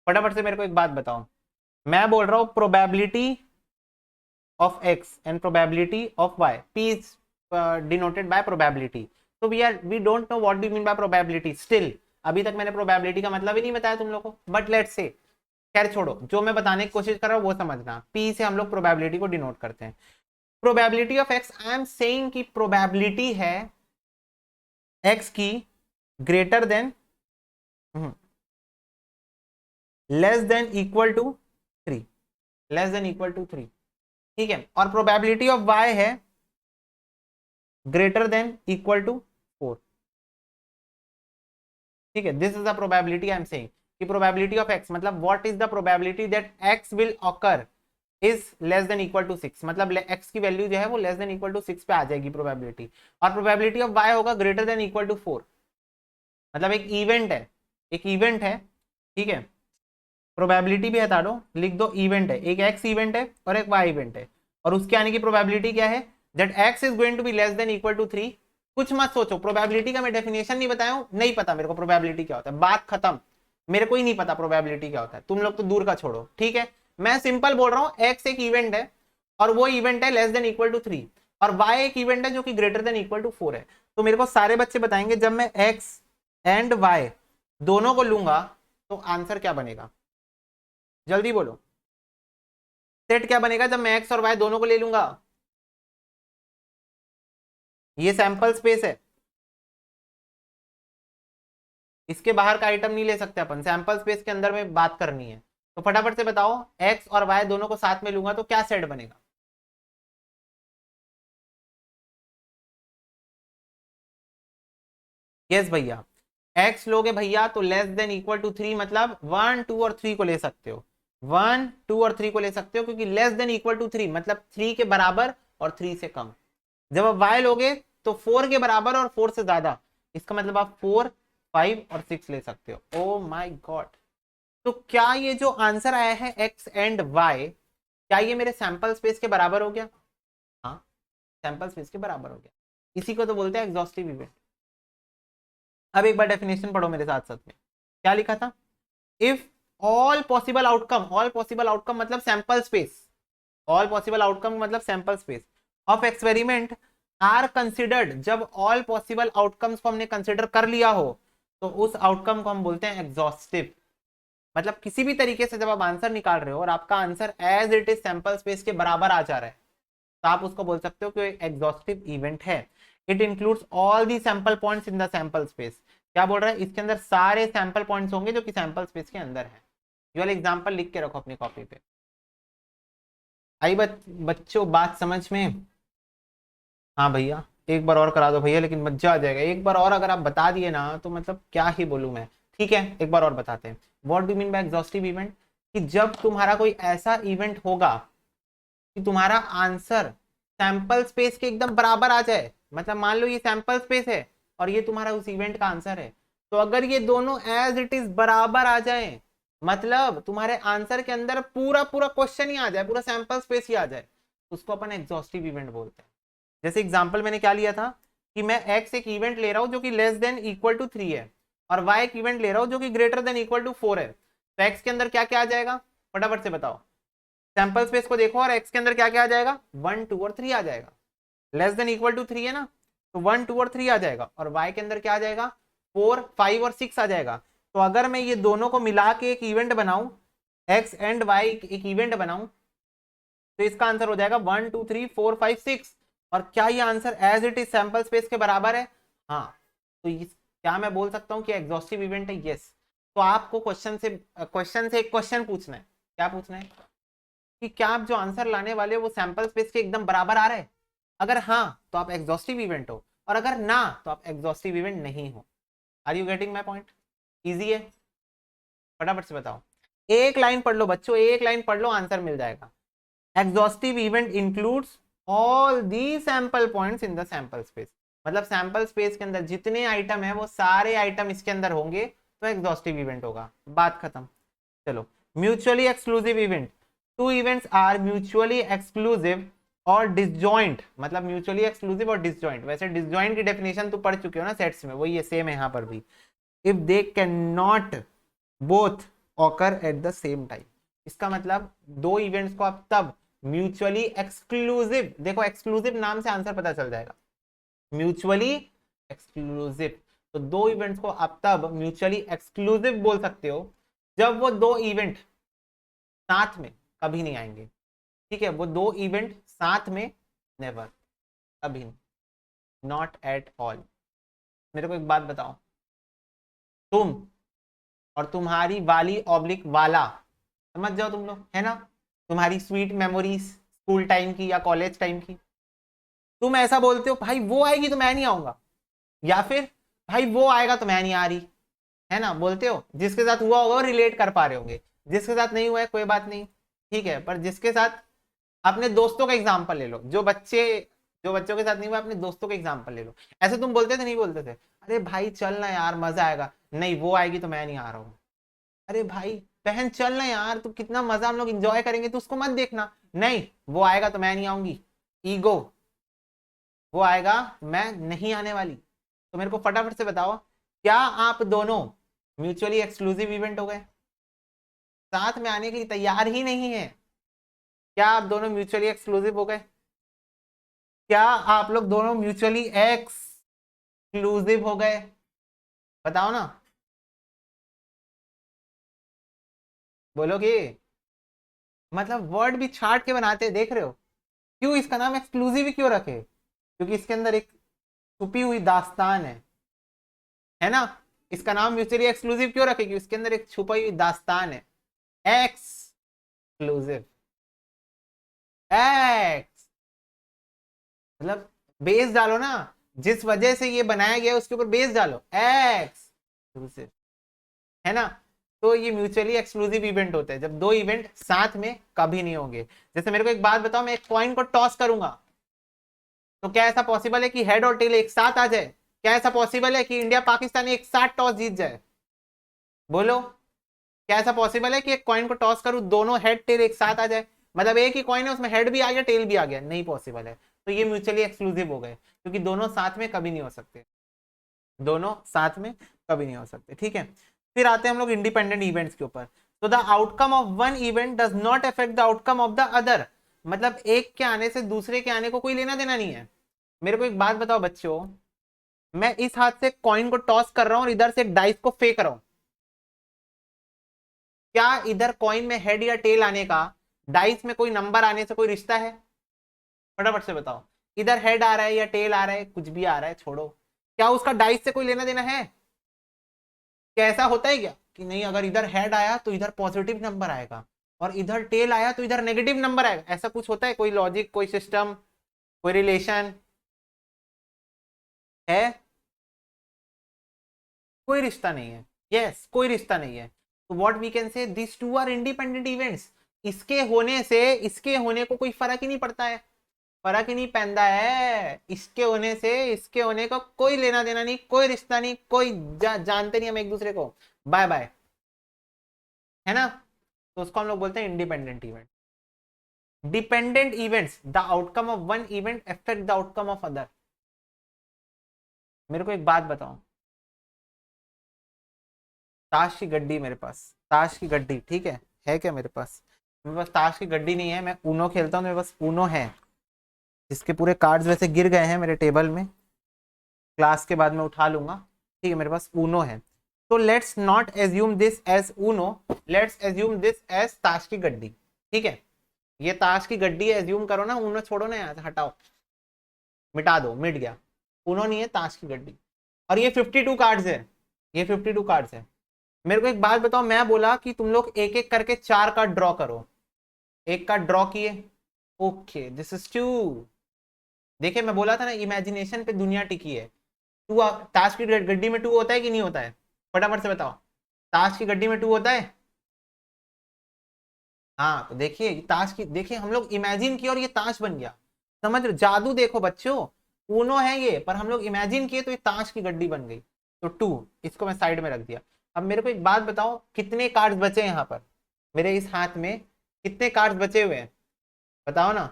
फटाफट से मेरे को एक बात बताओ, मैं बोल रहा हूं probability of x and probability of y, p is denoted by probability. So we don't know what do you mean by probability still. अभी तक मैंने probability का मतलब ही नहीं बताया तुम लोगों को, but let's say, खैर छोड़ो, जो मैं बताने की कोशिश कर रहा हूँ वो समझना। p से हम लोग probability को डिनोट करते हैं। probability of x, I am saying कि probability है x की greater than less than equal to 3, less than equal to 3। ठीक है, और प्रोबेबिलिटी ऑफ y है ग्रेटर देन इक्वल टू 4। ठीक है, this is the probability I am saying कि प्रोबेबिलिटी ऑफ x मतलब what is the probability that x will occur is less than equal to 6, मतलब x की value जो है वो लेस देन इक्वल टू 6 पे आ जाएगी प्रोबेबिलिटी, और प्रोबेबिलिटी ऑफ y होगा ग्रेटर देन इक्वल टू 4। मतलब एक इवेंट है, एक इवेंट है, ठीक है, प्रोबेबिलिटी भी हटा दो, लिख दो इवेंट है, एक x इवेंट है और एक y इवेंट है, और उसके आने की प्रोबेबिलिटी क्या है, that x is going to be less than equal to 3। कुछ मत सोचो, प्रोबेबिलिटी का मैं डेफिनेशन नहीं बताया हूं, नहीं पता मेरे को प्रोबेबिलिटी क्या होता है, बात खत्म। मेरे को ही नहीं पता प्रोबेबिलिटी क्या होता है, तुम लोग तो दूर का छोड़ो। ठीक है, मैं सिंपल बोल रहा हूं, x एक इवेंट है और वो इवेंट है लेस देन इक्वल टू 3, और y एक इवेंट है जो कि ग्रेटर देन इक्वल टू 4 है। तो मेरे को सारे बच्चे बताएंगे जब मैं x एंड y दोनों को लूंगा तो आंसर क्या बनेगा, जल्दी बोलो। सेट क्या बनेगा जब मैं x और y दोनों को ले लूंगा? ये सैंपल स्पेस है, इसके बाहर का आइटम नहीं ले सकते अपन, सैंपल स्पेस के अंदर में बात करनी है। तो फटाफट से बताओ, x और y दोनों को साथ में लूंगा तो क्या सेट बनेगा? यस भैया, x लोगे भैया तो लेस देन इक्वल टू 3, मतलब 1 2 और 3 को ले सकते हो, 1 2 और 3 को ले सकते हो, क्योंकि लेस देन इक्वल टू 3 मतलब 3 के बराबर और 3 से कम। जब आप y लोगे तो 4 के बराबर और 4 से ज्यादा, इसका मतलब आप 4 5 और 6 ले सकते हो। ओ माय गॉड, तो क्या ये जो आंसर आया है x एंड y, क्या ये मेरे सैंपल स्पेस के बराबर हो गया? हाँ, सैंपल स्पेस के बराबर हो गया, इसी को तो बोलते हैं एग्जॉस्टिव इवेंट। अब एक बार डेफिनेशन पढ़ो मेरे साथ साथ में, क्या लिखा था? इफ ऑल पॉसिबल आउटकम मतलब sample space, all possible outcome मतलब sample space of experiment are considered, जब ऑल पॉसिबल आउटकम्स को हमने कंसिडर कर लिया हो तो उस आउटकम को हम बोलते हैं एग्जॉस्टिव। मतलब किसी भी तरीके से जब आप आंसर निकाल रहे हो और आपका answer as it is sample space के बराबर आ जा रहा है, तो आप उसको बोल सकते हो कि एग्जॉस्टिव इवेंट है। It includes all the sample points in the sample space. क्या बोल रहा है, इसके अंदर सारे सैंपल पॉइंट्स होंगे जो कि सैंपल स्पेस के अंदर है। ये वाला एग्जांपल लिख के रखो अपनी कॉपी पे। आई बच्चों बात समझ में? हाँ भैया एक बार और करा दो भैया, लेकिन मजा आ जाएगा। एक बार और अगर आप बता दिए ना तो मतलब क्या ही बोलूं मैं। ठीक है एक बार और बताते हैं। What do mean bye exhaustive event? कि जब तुम्हारा कोई ऐसा इवेंट होगा कि तुम्हारा आंसर सैंपल स्पेस के एकदम बराबर आ जाए। मतलब मान लो ये सैंपल स्पेस है और ये तुम्हारा उस इवेंट का आंसर है, तो अगर ये दोनों एज इट इज बराबर आ जाए, मतलब तुम्हारे आंसर के अंदर पूरा पूरा क्वेश्चन ही आ जाए, पूरा सैंपल स्पेस ही आ जाए, उसको अपन एग्जॉस्टिव इवेंट बोलते हैं। जैसे एग्जांपल मैंने क्या लिया था कि मैं x एक इवेंट ले रहा हूं जो कि लेस देन इक्वल टू 3 है, और y एक इवेंट ले रहा हूं जो कि ग्रेटर देन इक्वल टू 4 है। तो x के अंदर क्या क्या आ जाएगा, फटाफट से बताओ। सैंपल स्पेस को देखो और x के अंदर क्या क्या आ जाएगा, 1 2 और 3 आ जाएगा। लेस देन इक्वल टू 3 है ना, तो 1 2 और 3 आ जाएगा। और y के अंदर क्या आ जाएगा, 4 5 और 6 आ जाएगा। तो अगर मैं ये दोनों को मिला के एक इवेंट बनाऊं, x एंड y एक इवेंट बनाऊं, तो इसका आंसर हो जाएगा 1 2 3 4 5 6। और क्या ये answer as it is sample space के बराबर है? हाँ। तो क्या मैं बोल सकता हूँ कि एग्जॉस्टिव इवेंट है? यस। तो आपको क्वेश्चन से एक क्वेश्चन पूछना है। क्या पूछना है कि क्या आप जो आंसर लाने वाले हो वो सैंपल स्पेस के एकदम बराबर आ रहे हैं? अगर हाँ तो आप एग्जॉस्टिव इवेंट हो, और अगर ना तो आप एग्जॉस्टिव इवेंट नहीं हो। Are you getting my point? Easy है, फटाफट से बताओ। एक लाइन पढ़ लो बच्चों, एक लाइन पढ़ लो, आंसर मिल जाएगा। Exhaustive event includes all the sample points in the sample space. मतलब सैंपल स्पेस के अंदर जितने आइटम है वो सारे आइटम इसके अंदर होंगे, तो एग्जॉस्टिव इवेंट होगा। बात खत्म। चलो, mutually exclusive event. Two events are mutually exclusive और डिसजॉइंट। मतलब म्यूचुअली एक्सक्लूसिव और डिसजॉइंट, वैसे डिसजॉइंट की डेफिनेशन तो पढ़ चुके हो ना सेट्स में, वही है सेम है यहाँ पर भी। If they can not both occur at the same time. इसका मतलब दो इवेंट्स को आप तब म्यूचुअली एक्सक्लूसिव, देखो एक्सक्लूसिव नाम से आंसर पता चल जाएगा, म्यूचुअली एक्सक्लूसिव। तो दो इवेंट्स को आप तब म्यूचुअली एक्सक्लूसिव बोल सकते हो जब वो दो इवेंट साथ में कभी नहीं आएंगे। ठीक है, वो दो इवेंट साथ में नेवर, कभी नहीं, नॉट एट ऑल। मेरे को एक बात बताओ, तुम और तुम्हारी वाली ऑब्लिक वाला, समझ जाओ तुम लोग, है ना, तुम्हारी स्वीट मेमोरीज स्कूल टाइम की या कॉलेज टाइम की। तुम ऐसा बोलते हो भाई वो आएगी तो मैं नहीं आऊंगा, या फिर भाई वो आएगा तो मैं नहीं आ रही, है ना, बोलते हो। जिसके साथ हुआ होगा वो रिलेट कर पा रहे होंगे, जिसके साथ नहीं हुआ है कोई बात नहीं। ठीक है, पर जिसके साथ, अपने दोस्तों का एग्जाम्पल ले लो, जो बच्चों के साथ नहीं हुआ, अपने दोस्तों का एग्जाम्पल ले लो। ऐसे तुम बोलते थे नहीं बोलते थे, अरे भाई चल ना यार मजा आएगा, नहीं वो आएगी तो मैं नहीं आ रहा हूँ। अरे भाई बहन चल ना यार, तू कितना मजा हम लोग इंजॉय करेंगे, तू उसको मत देखना, नहीं वो आएगा तो मैं नहीं आऊंगी, ईगो, वो आएगा मैं नहीं आने वाली। तो मेरे को फटाफट से बताओ, क्या आप दोनों म्यूचुअली एक्सक्लूसिव इवेंट हो गए? साथ में आने के लिए तैयार ही नहीं है। क्या आप दोनों म्यूचुअली एक्सक्लूसिव हो गए? क्या आप लोग दोनों म्यूचुअली एक्सक्लूसिव हो गए? बताओ ना, बोलोगे? मतलब वर्ड भी छाट के बनाते हैं, देख रहे हो? क्यों इसका नाम एक्सक्लूसिव ही क्यों रखे? क्योंकि इसके अंदर एक छुपी हुई दास्तान है ना। इसका नाम म्यूचुअली एक्सक्लूसिव क्यों रखे? क्योंकि इसके अंदर एक छुपी हुई दास्तान है, एक्सक्लूसिव। एक्स मतलब बेस डालो ना, जिस वजह से ये बनाया गया उसके ऊपर बेस डालो, एक्सक्लूसिव, है ना। तो ये म्यूचुअली एक्सक्लूसिव इवेंट होते हैं जब दो इवेंट साथ में कभी नहीं होंगे। जैसे मेरे को एक बात बताओ, मैं एक कॉइन को टॉस करूंगा, तो क्या ऐसा पॉसिबल है कि हेड और टेल एक साथ आ जाए? क्या ऐसा पॉसिबल है कि इंडिया पाकिस्तान एक साथ टॉस जीत जाए? बोलो, क्या ऐसा पॉसिबल है कि एक कॉइन को टॉस करूं, दोनों हेड टेल एक साथ आ जाए? मतलब एक ही कॉइन है उसमें हेड भी आ गया टेल भी आ गया, नहीं पॉसिबल है। तो ये म्यूचुअली एक्सक्लूसिव हो गए, क्योंकि दोनों साथ में कभी नहीं हो सकते, दोनों साथ में कभी नहीं हो सकते। ठीक है, फिर आते हैं हम लोग इंडिपेंडेंट इवेंट्स के ऊपर। तो the outcome of one event does not affect the outcome of the other. मतलब एक के आने से दूसरे के आने को कोई लेना देना नहीं है। मेरे को एक बात बताओ बच्चों, मैं इस हाथ से कॉइन को टॉस कर रहा हूं और इधर से एक डाइस को फेंक रहा हूं, क्या इधर कॉइन में हेड या टेल आने का डाइस में कोई नंबर आने से कोई रिश्ता है? फटाफट से बताओ। इधर हेड आ रहा है या टेल आ रहा है, कुछ भी आ रहा है, छोड़ो, क्या उसका डाइस से कोई लेना देना है? क्या ऐसा होता है क्या कि नहीं, अगर इधर हेड आया तो इधर पॉजिटिव नंबर आएगा और इधर टेल आया तो इधर नेगेटिव नंबर आएगा? ऐसा कुछ होता है? कोई लॉजिक, कोई सिस्टम, कोई रिलेशन है? कोई रिश्ता नहीं है। यस, कोई रिश्ता नहीं है। तो what we can say, this two are independent events. इसके होने से इसके होने को कोई फर्क ही नहीं पड़ता है, फर्क ही नहीं पैदा है। इसके होने से इसके होने का कोई लेना देना नहीं, कोई रिश्ता नहीं, कोई जानते नहीं हम एक दूसरे को, बाय बाय, है ना? तो उसको हम लोग बोलते हैं independent event. Dependent events, the outcome of one event affect the outcome of other. मेरे को एक बात बताओ, ताश की गड्डी मेरे पास, ताश की गड्डी, ठीक है क्या मेरे पास? मेरे पास ताश की गड्डी नहीं है, मैं ऊनो खेलता हूँ, मेरे पास ऊनो है, जिसके पूरे कार्ड्स वैसे गिर गए हैं मेरे टेबल में, क्लास के बाद में उठा लूंगा, ठीक है, मेरे पास ऊनो है। तो let's not assume this as Uno, let's assume this as ताश की गड्डी, ठीक है? ये ताश की गड्डी एज्यूम करो ना, ऊनो छोड़ो ना, यहाँ से हटाओ, मिटा दो, मिट गया, ऊनो नहीं है, ताश की गड्डी। और ये 52 कार्ड्स है, ये 52 कार्ड्स है। मेरे को एक बात बताओ, मैं बोला कि तुम लोग एक एक करके 4 कार्ड ड्रॉ करो, एक कार्ड ड्रॉ किए, ओके दिस इज 2। देखिए मैं बोला था ना, इमेजिनेशन पे दुनिया टिकी है। टू, ताश की गड्डी में 2 होता है कि नहीं होता है? फटाफट से बताओ, ताश की गड्डी में 2 होता है? हाँ, तो देखिए ताश की, देखिए हम लोग इमेजिन किया और ये ताश बन गया, समझ रहे? जादू देखो बच्चों, ऊनो है ये, पर हम लोग इमेजिन किए तो ये ताश की गड्डी बन गई। तो 2, इसको मैं साइड में रख दिया। अब मेरे को एक बात बताओ, कितने कार्ड्स बचे यहाँ पर मेरे इस हाथ में, कितने कार्ड्स बचे हुए हैं बताओ ना?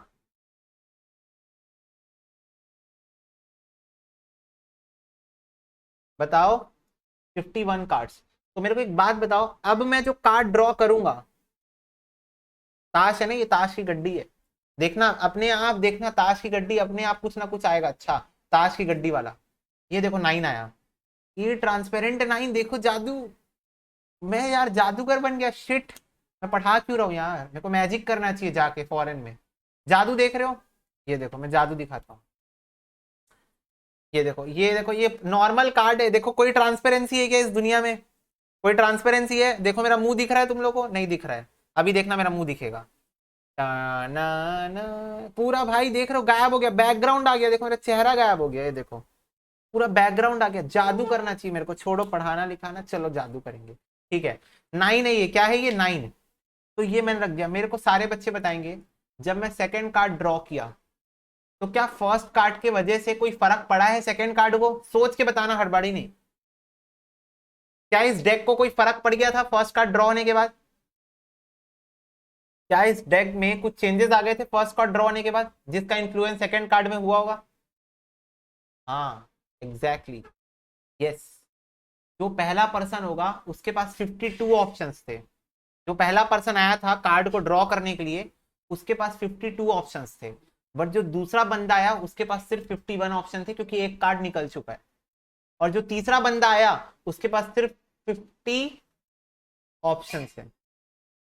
बताओ, 51 कार्ड्स। तो मेरे को एक बात बताओ, अब मैं जो कार्ड ड्रॉ करूंगा, ताश है ना, ये ताश की गड्डी है, देखना अपने आप, देखना ताश की गड्डी अपने आप कुछ ना कुछ आएगा अच्छा, ताश की गड्डी वाला। ये देखो 9 आया, ये ट्रांसपेरेंट 9, देखो जादू, मैं यार जादूगर बन गया, शिट। मैं पढ़ा क्यों रहा हूँ यार, मेरे को मैजिक करना चाहिए जाके फॉरेन में। जादू देख रहे हो? ये देखो मैं जादू दिखाता हूँ, ये देखो, ये देखो, ये नॉर्मल कार्ड है, देखो कोई ट्रांसपेरेंसी है क्या इस दुनिया में? कोई ट्रांसपेरेंसी है? देखो मेरा मुंह दिख रहा है तुम लोगों को, नहीं दिख रहा है, अभी देखना मेरा मुंह दिखेगा, ना ना, पूरा भाई देख रहे हो, गायब हो गया, बैकग्राउंड आ गया, देखो मेरा चेहरा गायब हो गया, ये देखो पूरा बैकग्राउंड आ गया। जादू करना चाहिए मेरे को, छोड़ो पढ़ाना लिखाना, चलो जादू करेंगे, ठीक है? 9 है ये, क्या है ये? 9। तो ये मैंने रख दिया। मेरे को सारे बच्चे बताएंगे, जब मैं सेकंड कार्ड ड्रॉ किया तो क्या फर्स्ट कार्ड के वजह से कोई फर्क पड़ा है सेकंड कार्ड को? सोच के बताना, हड़बड़ी नहीं। क्या इस डेक को कोई फर्क पड़ गया था फर्स्ट कार्ड ड्रॉ होने के बाद? क्या इस डेक में कुछ चेंजेस आ गए थे फर्स्ट कार्ड ड्रॉ होने के बाद, जिसका इन्फ्लुएंस सेकंड कार्ड में हुआ होगा? हाँ, एग्जैक्टली, यस। जो पहला पर्सन होगा उसके पास 52 ऑप्शंस थे, जो पहला पर्सन आया था कार्ड को ड्रॉ करने के लिए, उसके पास 52 ऑप्शंस थे। बट जो दूसरा बंदा आया उसके पास सिर्फ 51 ऑप्शन थे, क्योंकि एक कार्ड निकल चुका है। और जो तीसरा बंदा आया उसके पास सिर्फ 50 ऑप्शन है।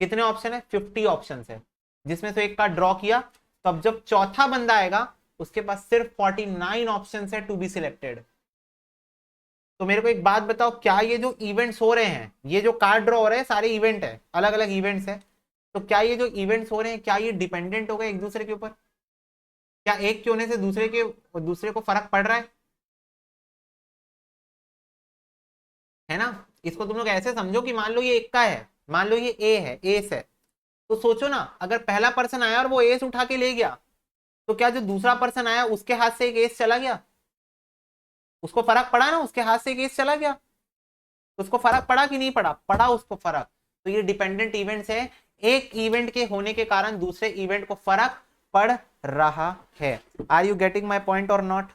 कितने ऑप्शन है? 50 ऑप्शन है, जिसमें से एक कार्ड ड्रॉ किया। तो अब जब चौथा बंदा आएगा उसके पास सिर्फ 49 ऑप्शन है टू बी सिलेक्टेड। तो मेरे को एक बात बताओ, क्या ये जो इवेंट्स हो रहे हैं, ये जो कार्ड ड्रॉ हो रहे हैं, सारे इवेंट है, अलग अलग इवेंट्स है, तो क्या ये जो इवेंट्स हो रहे हैं, क्या ये डिपेंडेंट हो गए एक दूसरे के ऊपर? क्या एक के होने से दूसरे को फर्क पड़ रहा है ना? इसको तुम लोग ऐसे समझो कि मान लो ये एक का है, मान लो ये ए है, एस है, तो सोचो ना, अगर पहला पर्सन आया और वो एस उठा के ले गया, तो क्या जो दूसरा पर्सन आया उसके हाथ से एक एस चला गया? उसको फर्क पड़ा ना, उसके हाथ से एक एस चला गया, उसको फर्क पड़ा कि नहीं पड़ा? पड़ा उसको फर्क। तो ये डिपेंडेंट इवेंट्स है, एक इवेंट के होने के कारण दूसरे इवेंट को फर्क पड़ रहा है। Are you getting my point और नॉट?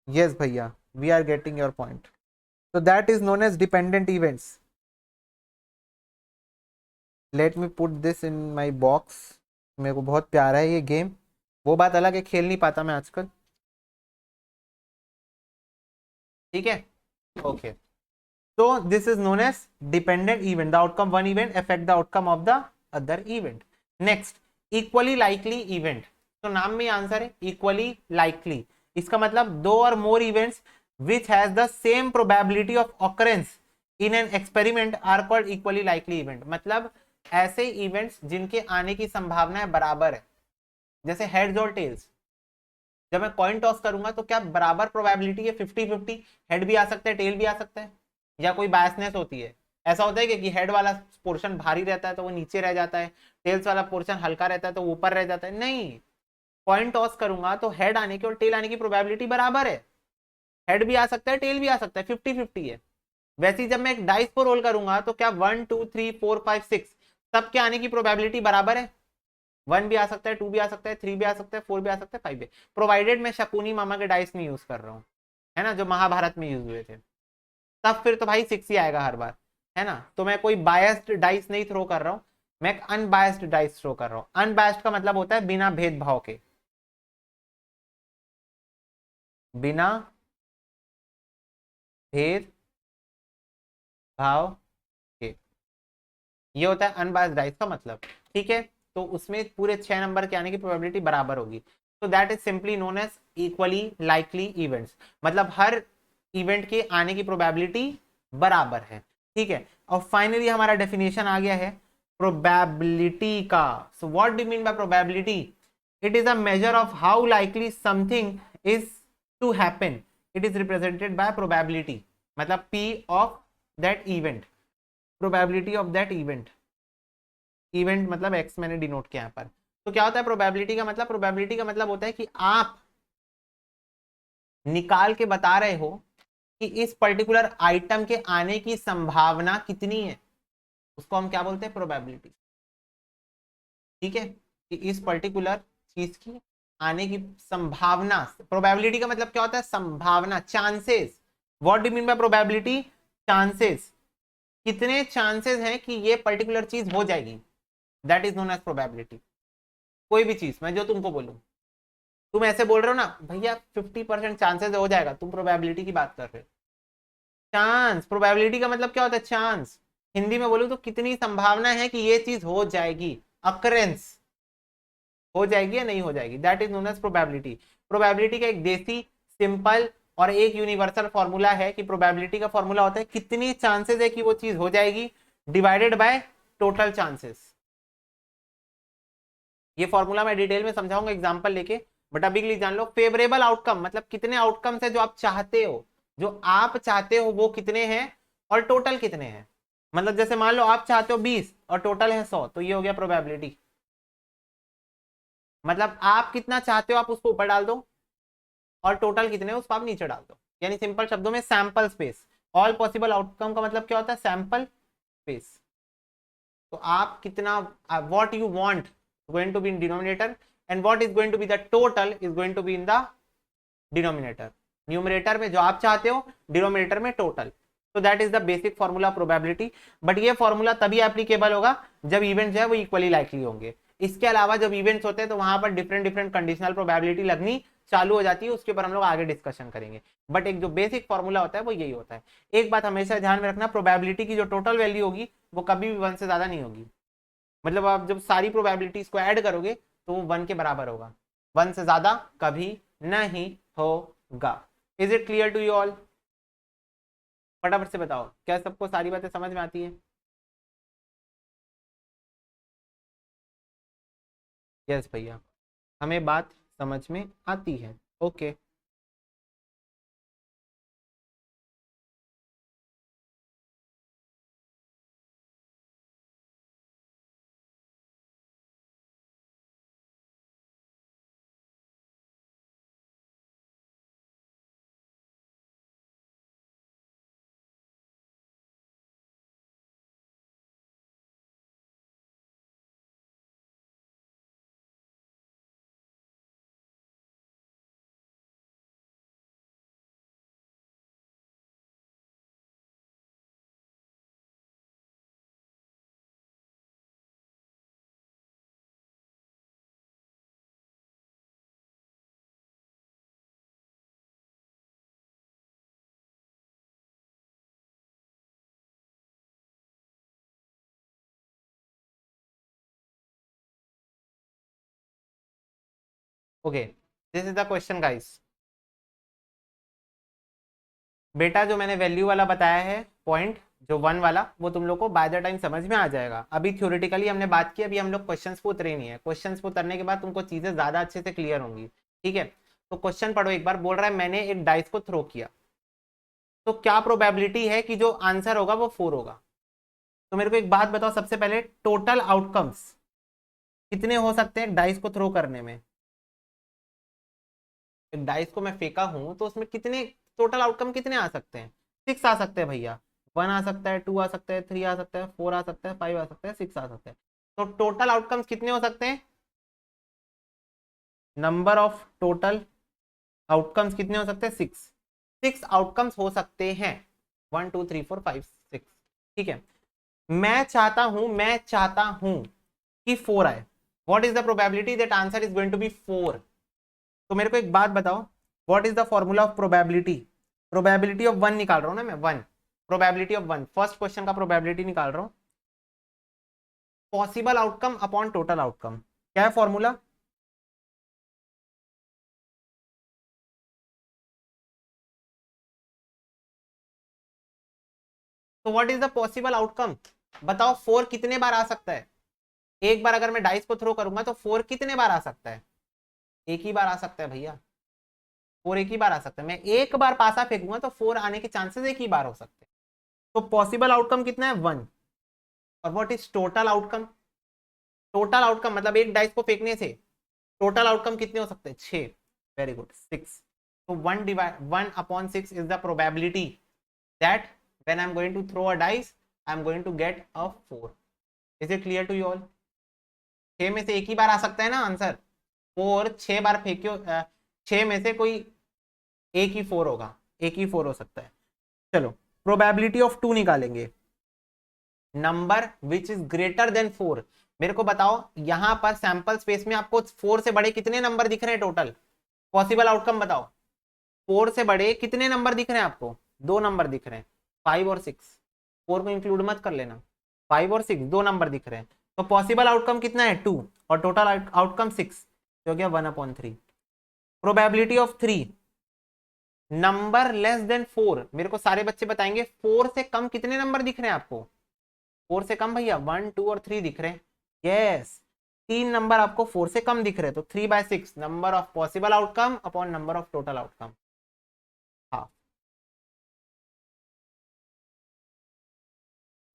यस भैया, we are getting your point. So that is known as dependent events. Let me put this in my box. मेरे को बहुत प्यारा है ये गेम, वो बात अलग है, खेल नहीं पाता मैं आजकल, ठीक है? Okay, so this is known as dependent event. The outcome one event affect the outcome of the other event. Next, equally likely event. तो नाम में आंसर है इक्वली लाइकली। इसका मतलब दो और more events which has the same probability of occurrence in an experiment are called equally likely event. मतलब ऐसे इवेंट्स जिनके आने की संभावना बराबर है, जैसे हेड्स और टेल्स। जब मैं कॉइन टॉस करूंगा तो क्या बराबर प्रोबेबिलिटी है 50-50? हेड भी आ सकता है, टेल भी आ सकता है, या कोई बायसनेस होती है? ऐसा होता है कि हेड वाला पोर्शन भारी रहता है तो वो नीचे रह जाता है, टेल्स वाला पोर्शन हल्का रहता है तो वो ऊपर रह जाता है? नहीं, कॉइन टॉस करूंगा तो हेड आने की और टेल आने की प्रोबेबिलिटी बराबर है। हेड भी आ सकता है, टेल भी आ सकता है, 50-50 है। वैसे ही जब मैं एक डाइस को रोल करूंगा तो क्या 1 2 3 4 5 6 सबके आने की प्रोबेबिलिटी बराबर है? 1 भी आ सकता है, 2 भी आ सकता है, 3 भी आ सकता है, 4 भी आ सकता है, 5 भी। प्रोवाइडेड मैं शकुनी मामा के डाइस नहीं यूज कर रहा हूँ, है ना, जो महाभारत में यूज हुए थे। तब फिर तो भाई 6 ही आएगा हर बार, है ना। तो मैं कोई बायस्ड डाइस नहीं थ्रो कर रहा हूँ, मैं एक अनबायस्ड डाइस थ्रो कर रहा हूँ। अनबायस्ड का मतलब होता है बिना भेदभाव के, बिना भेद भाव के, ये होता है अनबायस्ड डाइस का मतलब। ठीक है, तो उसमें पूरे 6 नंबर के आने की प्रोबेबिलिटी बराबर होगी। तो that is simply known as equally likely events. मतलब हर इवेंट के आने की प्रोबेबिलिटी बराबर है। ठीक है, और फाइनली हमारा डेफिनेशन आ गया है प्रोबेबिलिटी का। So what do mean by probability? It is a measure of how likely something is to happen. It is represented by probability, मतलब P of that event, probability of that event. Event मतलब X मैंने denote किया यहाँ पर। तो क्या होता है प्रोबेबिलिटी का मतलब? प्रोबेबिलिटी का मतलब होता है कि आप निकाल के बता रहे हो कि इस पर्टिकुलर आइटम के आने की संभावना कितनी है, उसको हम क्या बोलते हैं? प्रोबेबिलिटी। ठीक है, कि इस पर्टिकुलर चीज की आने की संभावना। प्रोबेबिलिटी का मतलब क्या होता है? संभावना, chances. What do mean by probability? Chances. कितने चांसेस हैं कि ये पर्टिकुलर चीज हो जाएगी, that is known as probability. कोई भी चीज मैं जो तुमको बोलूं, तुम ऐसे बोल रहे हो ना भैया 50% चांसेस हो जाएगा, तुम प्रोबेबिलिटी की बात कर रहे हो। चांस, प्रोबेबिलिटी का मतलब क्या होता है? चांस। हिंदी में बोलूं तो कितनी संभावना है कि ये चीज हो जाएगी, अकरेंस, हो जाएगी या नहीं हो जाएगी, that is known as probability. Probability का एक देसी, सिंपल और एक यूनिवर्सल फॉर्मूला है कि प्रोबेबिलिटी का फॉर्मूला होता है कितनी चांसेस है कि वो चीज हो जाएगी डिवाइडेड बाय टोटल चांसेस। ये फॉर्मूला मैं डिटेल में समझाऊंगा एग्जांपल लेके, बट अभी के लिए जान लो फेवरेबल आउटकम मतलब कितने आउटकम्स है जो आप चाहते हो, जो आप चाहते हो वो कितने हैं और टोटल कितने हैं। मतलब जैसे मान लो आप चाहते हो 20 और टोटल है 100, तो ये हो गया प्रोबेबिलिटी। मतलब आप कितना चाहते हो आप उसको ऊपर डाल दो और टोटल कितने हैं उसको आप नीचे डाल दो। यानी सिंपल शब्दों में sample space. All possible outcome का मतलब क्या होता है? Sample space. तो आप कितना, what you want going to be in denominator and what is going to be the total is going to be in the denominator. Numerator में जो आप चाहते हो, डिनोमिनेटर में टोटल। तो that is the basic formula probability. But ये formula तभी applicable होगा जब इवेंट जो है वो इक्वली लाइकली होंगे। इसके अलावा जब इवेंट्स होते हैं तो वहां पर डिफरेंट डिफरेंट कंडीशनल प्रोबेबिलिटी लगनी चालू हो जाती है, उसके ऊपर हम लोग आगे डिस्कशन करेंगे। बट एक जो बेसिक फॉर्मूला होता है वो यही होता है। एक बात हमेशा ध्यान में रखना, प्रोबेबिलिटी की जो टोटल वैल्यू होगी वो कभी भी 1 से ज्यादा नहीं होगी। मतलब आप जब सारी प्रोबेबिलिटीज को ऐड करोगे तो वो 1 के बराबर होगा, 1 से ज्यादा कभी नहीं होगा। Is it clear to you all? फटाफट से बताओ, क्या सबको सारी बातें समझ में आती है? यस भैया, हमें बात समझ में आती है। Okay. Okay, this is the question guys. बेटा जो मैंने वैल्यू वाला बताया है पॉइंट, जो 1 वाला, वो तुम लोग को बाय द टाइम समझ में आ जाएगा। अभी थ्योरेटिकली हमने बात की, अभी हम लोग क्वेश्चंस पे उतरे नहीं है। क्वेश्चंस पे उतरने के बाद तुमको चीजें ज्यादा अच्छे से क्लियर होंगी। ठीक है, तो क्वेश्चन पढ़ो एक बार। बोल रहा है मैंने एक डाइस को थ्रो किया, तो क्या प्रोबेबिलिटी है कि जो आंसर होगा वो 4 होगा। तो मेरे को एक बात बताओ, सबसे पहले टोटल आउटकम्स कितने हो सकते हैं डाइस को थ्रो करने में। एक डाइस को मैं फेंका हूं तो उसमें कितने टोटल आउटकम कितने आ सकते हैं? 6 आ सकते हैं भैया। 1 आ सकता है, 2 आ सकता है, 3 आ सकता है, 4 आ सकता है, 5 आ सकता है, 6 आ सकता है। तो टोटल आउटकम्स कितने हो सकते हैं? नंबर ऑफ टोटल आउटकम्स कितने हो सकते हैं? 6। 6 आउटकम्स हो सकते हैं। 1 2 3 4 5 6। ठीक है, मैं चाहता हूं कि 4 आए। What is the probability that answer is going to be 4? तो मेरे को एक बात बताओ, what is the formula of probability? Probability of 1 निकाल रहा हूं ना मैं, 1। प्रोबेबिलिटी ऑफ 1, फर्स्ट क्वेश्चन का प्रोबेबिलिटी निकाल रहा हूं। Possible outcome upon total outcome, क्या है फॉर्मूला? तो what is the possible outcome? बताओ 4 कितने बार आ सकता है? एक बार अगर मैं डाइस को थ्रो करूंगा तो 4 कितने बार आ सकता है? एक ही बार आ सकता है भैया। 4 एक ही बार आ सकता है। मैं एक बार पासा फेंकूंगा तो 4 आने के चांसेस एक ही बार हो सकते हैं। तो पॉसिबल आउटकम कितना है? 1। और what is total outcome? Total outcome मतलब एक डाइस को फेंकने से टोटल आउटकम कितने हो सकते हैं? 6। Very good, 6। तो 1/6 is the probability that when I am going to throw a dice I am going to get a 4। Is it clear to you all? 6 में से एक ही बार आ सकता है ना आंसर। 4 6 बार फेंकियो, 6 में से कोई एक ही 4 होगा, एक ही 4 हो सकता है। चलो, प्रोबेबिलिटी ऑफ 2 निकालेंगे। Number which is greater then 4। मेरे को बताओ यहां पर सैंपल स्पेस में आपको 4 से बड़े कितने नंबर दिख रहे हैं टोटल? पॉसिबल आउटकम बताओ। 4 से बड़े कितने नंबर दिख रहे हैं आपको? 2 नंबर दिख रहे हैं, 5 और 6। 4 को इंक्लूड मत कर लेना। 5 और 6 दो नंबर दिख रहे हैं। तो पॉसिबल आउटकम कितना है? 2। और टोटल आउटकम 6, जो गया 1/3। Probability of 3, number less than 4। मेरे को सारे बच्चे बताएंगे 4 से कम कितने नंबर दिख रहे हैं आपको? 4 से कम भैया 1 2 और 3 दिख रहे हैं। यस, 3 नंबर आपको 4 से कम दिख रहे हैं। तो 3/6 number of possible outcome upon number of total outcome. हाँ,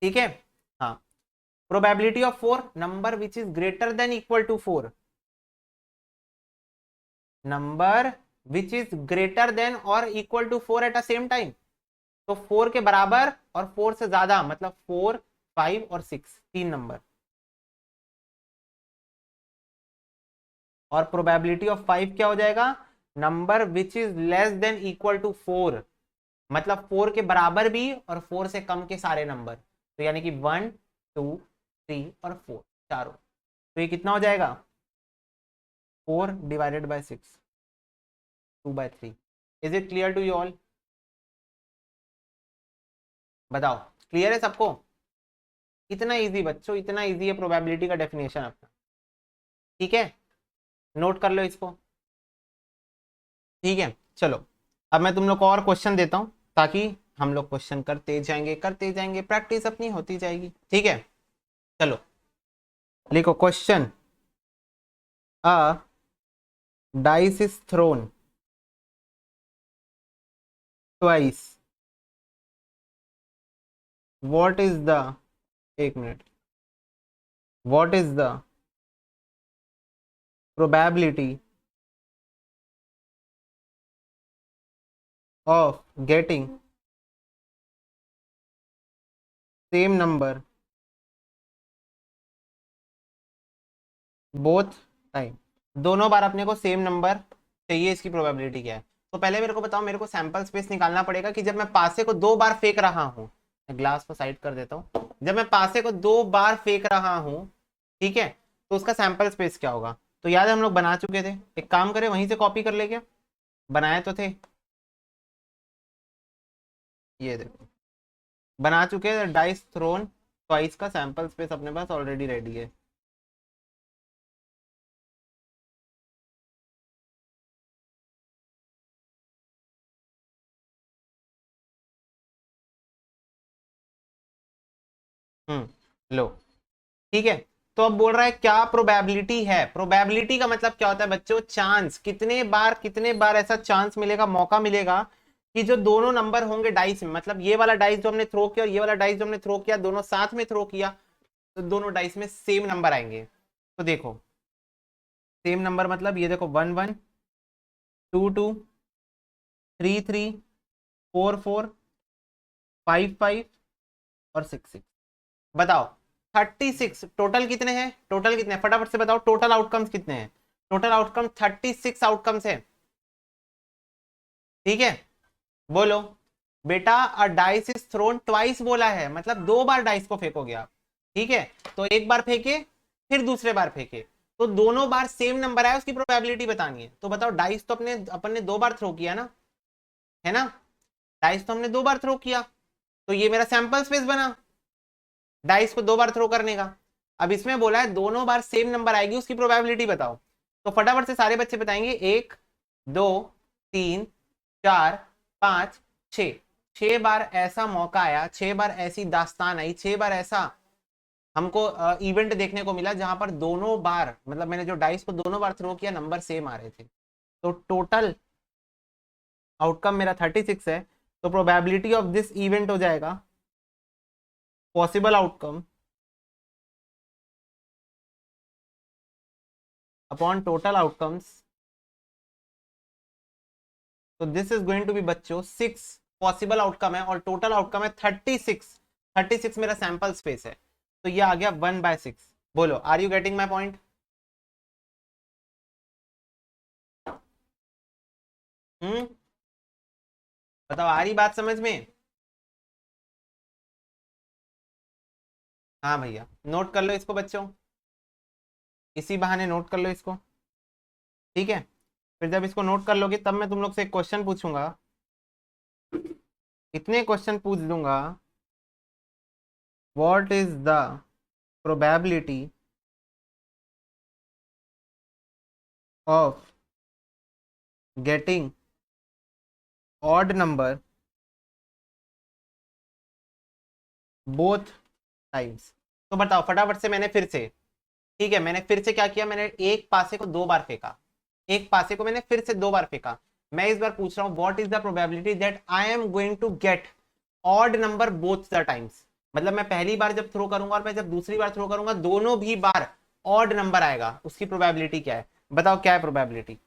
ठीक है। हाँ, probability of 4, number which is greater than equal to 4। Number which is greater than और equal to 4 at a same time. तो 4 के बराबर और 4 से ज्यादा, मतलब 4 5 और 6, 3 नंबर। और प्रोबेबिलिटी ऑफ 5 क्या हो जाएगा? Number which is less than equal to 4, मतलब 4 के बराबर भी और 4 से कम के सारे नंबर। तो यानी कि 1 2 3 और 4 चारों। तो ये कितना हो जाएगा? 4/6, 2/3। Is it clear to you all? बताओ, क्लियर है सबको? इतना इजी बच्चों, इतना इजी है प्रोबेबिलिटी का डेफिनेशन अपना। ठीक है, नोट कर लो इसको। ठीक है, चलो अब मैं तुम लोग को और क्वेश्चन देता हूं, ताकि हम लोग क्वेश्चन करते जाएंगे, प्रैक्टिस अपनी होती जाएगी। ठीक है, चलो लिखो question. A dice is thrown twice, what is the, एक मिनट, what is the probability of getting same number both time? दोनों बार अपने को सेम नंबर चाहिए, इसकी प्रोबेबिलिटी क्या है? तो पहले मेरे को बताओ, मेरे को सैंपल स्पेस निकालना पड़ेगा कि जब मैं पासे को 2 बार फेंक रहा हूं, मैं ग्लास को साइड कर देता हूं, जब मैं पासे को 2 बार फेंक रहा हूं, ठीक है, तो उसका सैंपल स्पेस क्या होगा? तो याद है हम लोग बना चुके थे, एक काम करें वहीं से कॉपी कर ले, क्या बनाए तो थे, ये देखो बना चुके हैं। डाइस थ्रोन ट्वाइस का सैंपल स्पेस अपने पास ऑलरेडी रेडी है। लो, ठीक है। तो अब बोल रहा है क्या प्रोबेबिलिटी है। प्रोबेबिलिटी का मतलब क्या होता है बच्चों, चांस, कितने बार ऐसा चांस मिलेगा, मौका मिलेगा कि जो दोनों नंबर होंगे डाइस में, मतलब ये वाला डाइस जो हमने थ्रो किया और ये वाला डाइस जो हमने थ्रो किया, दोनों साथ में थ्रो किया, तो दोनों डाइस में सेम नंबर आएंगे। तो देखो सेम नंबर मतलब ये देखो 1 1, 2 2, 3 3, 4 4, 5 5 और 6 6। बताओ 36 टोटल कितने हैं, टोटल कितने हैं फटाफट से बताओ, टोटल आउटकम्स कितने हैं। टोटल आउटकम 36 आउटकम्स है, ठीक है। बोलो बेटा, अ डाइस इज थ्रोन ट्वाइस बोला है, मतलब 2 बार डाइस को फेंकोगे आप, ठीक है। तो एक बार फेंके फिर दूसरे बार फेंके, तो दोनों बार सेम नंबर आया, उसकी प्रोबेबिलिटी बतानी है। तो बताओ डाइस तो अपने अपन ने 2 बार थ्रो किया ना, है ना, डाइस तो हमने 2 बार थ्रो किया, तो ये मेरा सैंपल स्पेस बना डाइस को 2 बार थ्रो करने का। अब इसमें बोला है दोनों बार सेम नंबर आएगी, उसकी प्रोबेबिलिटी बताओ। तो फटाफट से सारे बच्चे बताएंगे, 1 2 3 4 5 6, 6 बार ऐसा मौका आया, 6 बार ऐसी दास्तान आई, 6 बार ऐसा हमको इवेंट देखने को मिला जहां पर दोनों बार, मतलब मैंने जो डाइस को दोनों बार थ्रो किया नंबर सेम आ रहे थे। तो टोटल आउटकम मेरा 36 है, तो प्रोबेबिलिटी ऑफ दिस इवेंट हो जाएगा possible outcome upon total outcomes. तो this is going to be बच्चों 6 पॉसिबल आउटकम है और टोटल आउटकम है 36। 36 मेरा सैंपल स्पेस है, तो ये आ गया 1/6। बोलो are you getting my point. Hmm, बताओ आ रही बात समझ में। हाँ भैया नोट कर लो इसको बच्चों, इसी बहाने नोट कर लो इसको, ठीक है। फिर जब इसको नोट कर लोगे तब मैं तुम लोग से एक क्वेश्चन पूछूंगा, इतने क्वेश्चन पूछ दूंगा। What is the probability of getting odd number both times. तो बताओ फटाफट से, मैंने फिर से, ठीक है, मैंने फिर से क्या किया, मैंने एक पासे को 2 बार फेंका, एक पासे को मैंने फिर से 2 बार फेंका। मैं इस बार पूछ रहा हूं what is the probability that I am going to get odd number both the times. मतलब मैं पहली बार जब थ्रो करूंगा और मैं जब दूसरी बार थ्रो करूंगा, दोनों भी बार ऑड नंबर आएगा, उसकी प्रोबेबिलिटी क्या है। बताओ क्या है प्रोबेबिलिटी,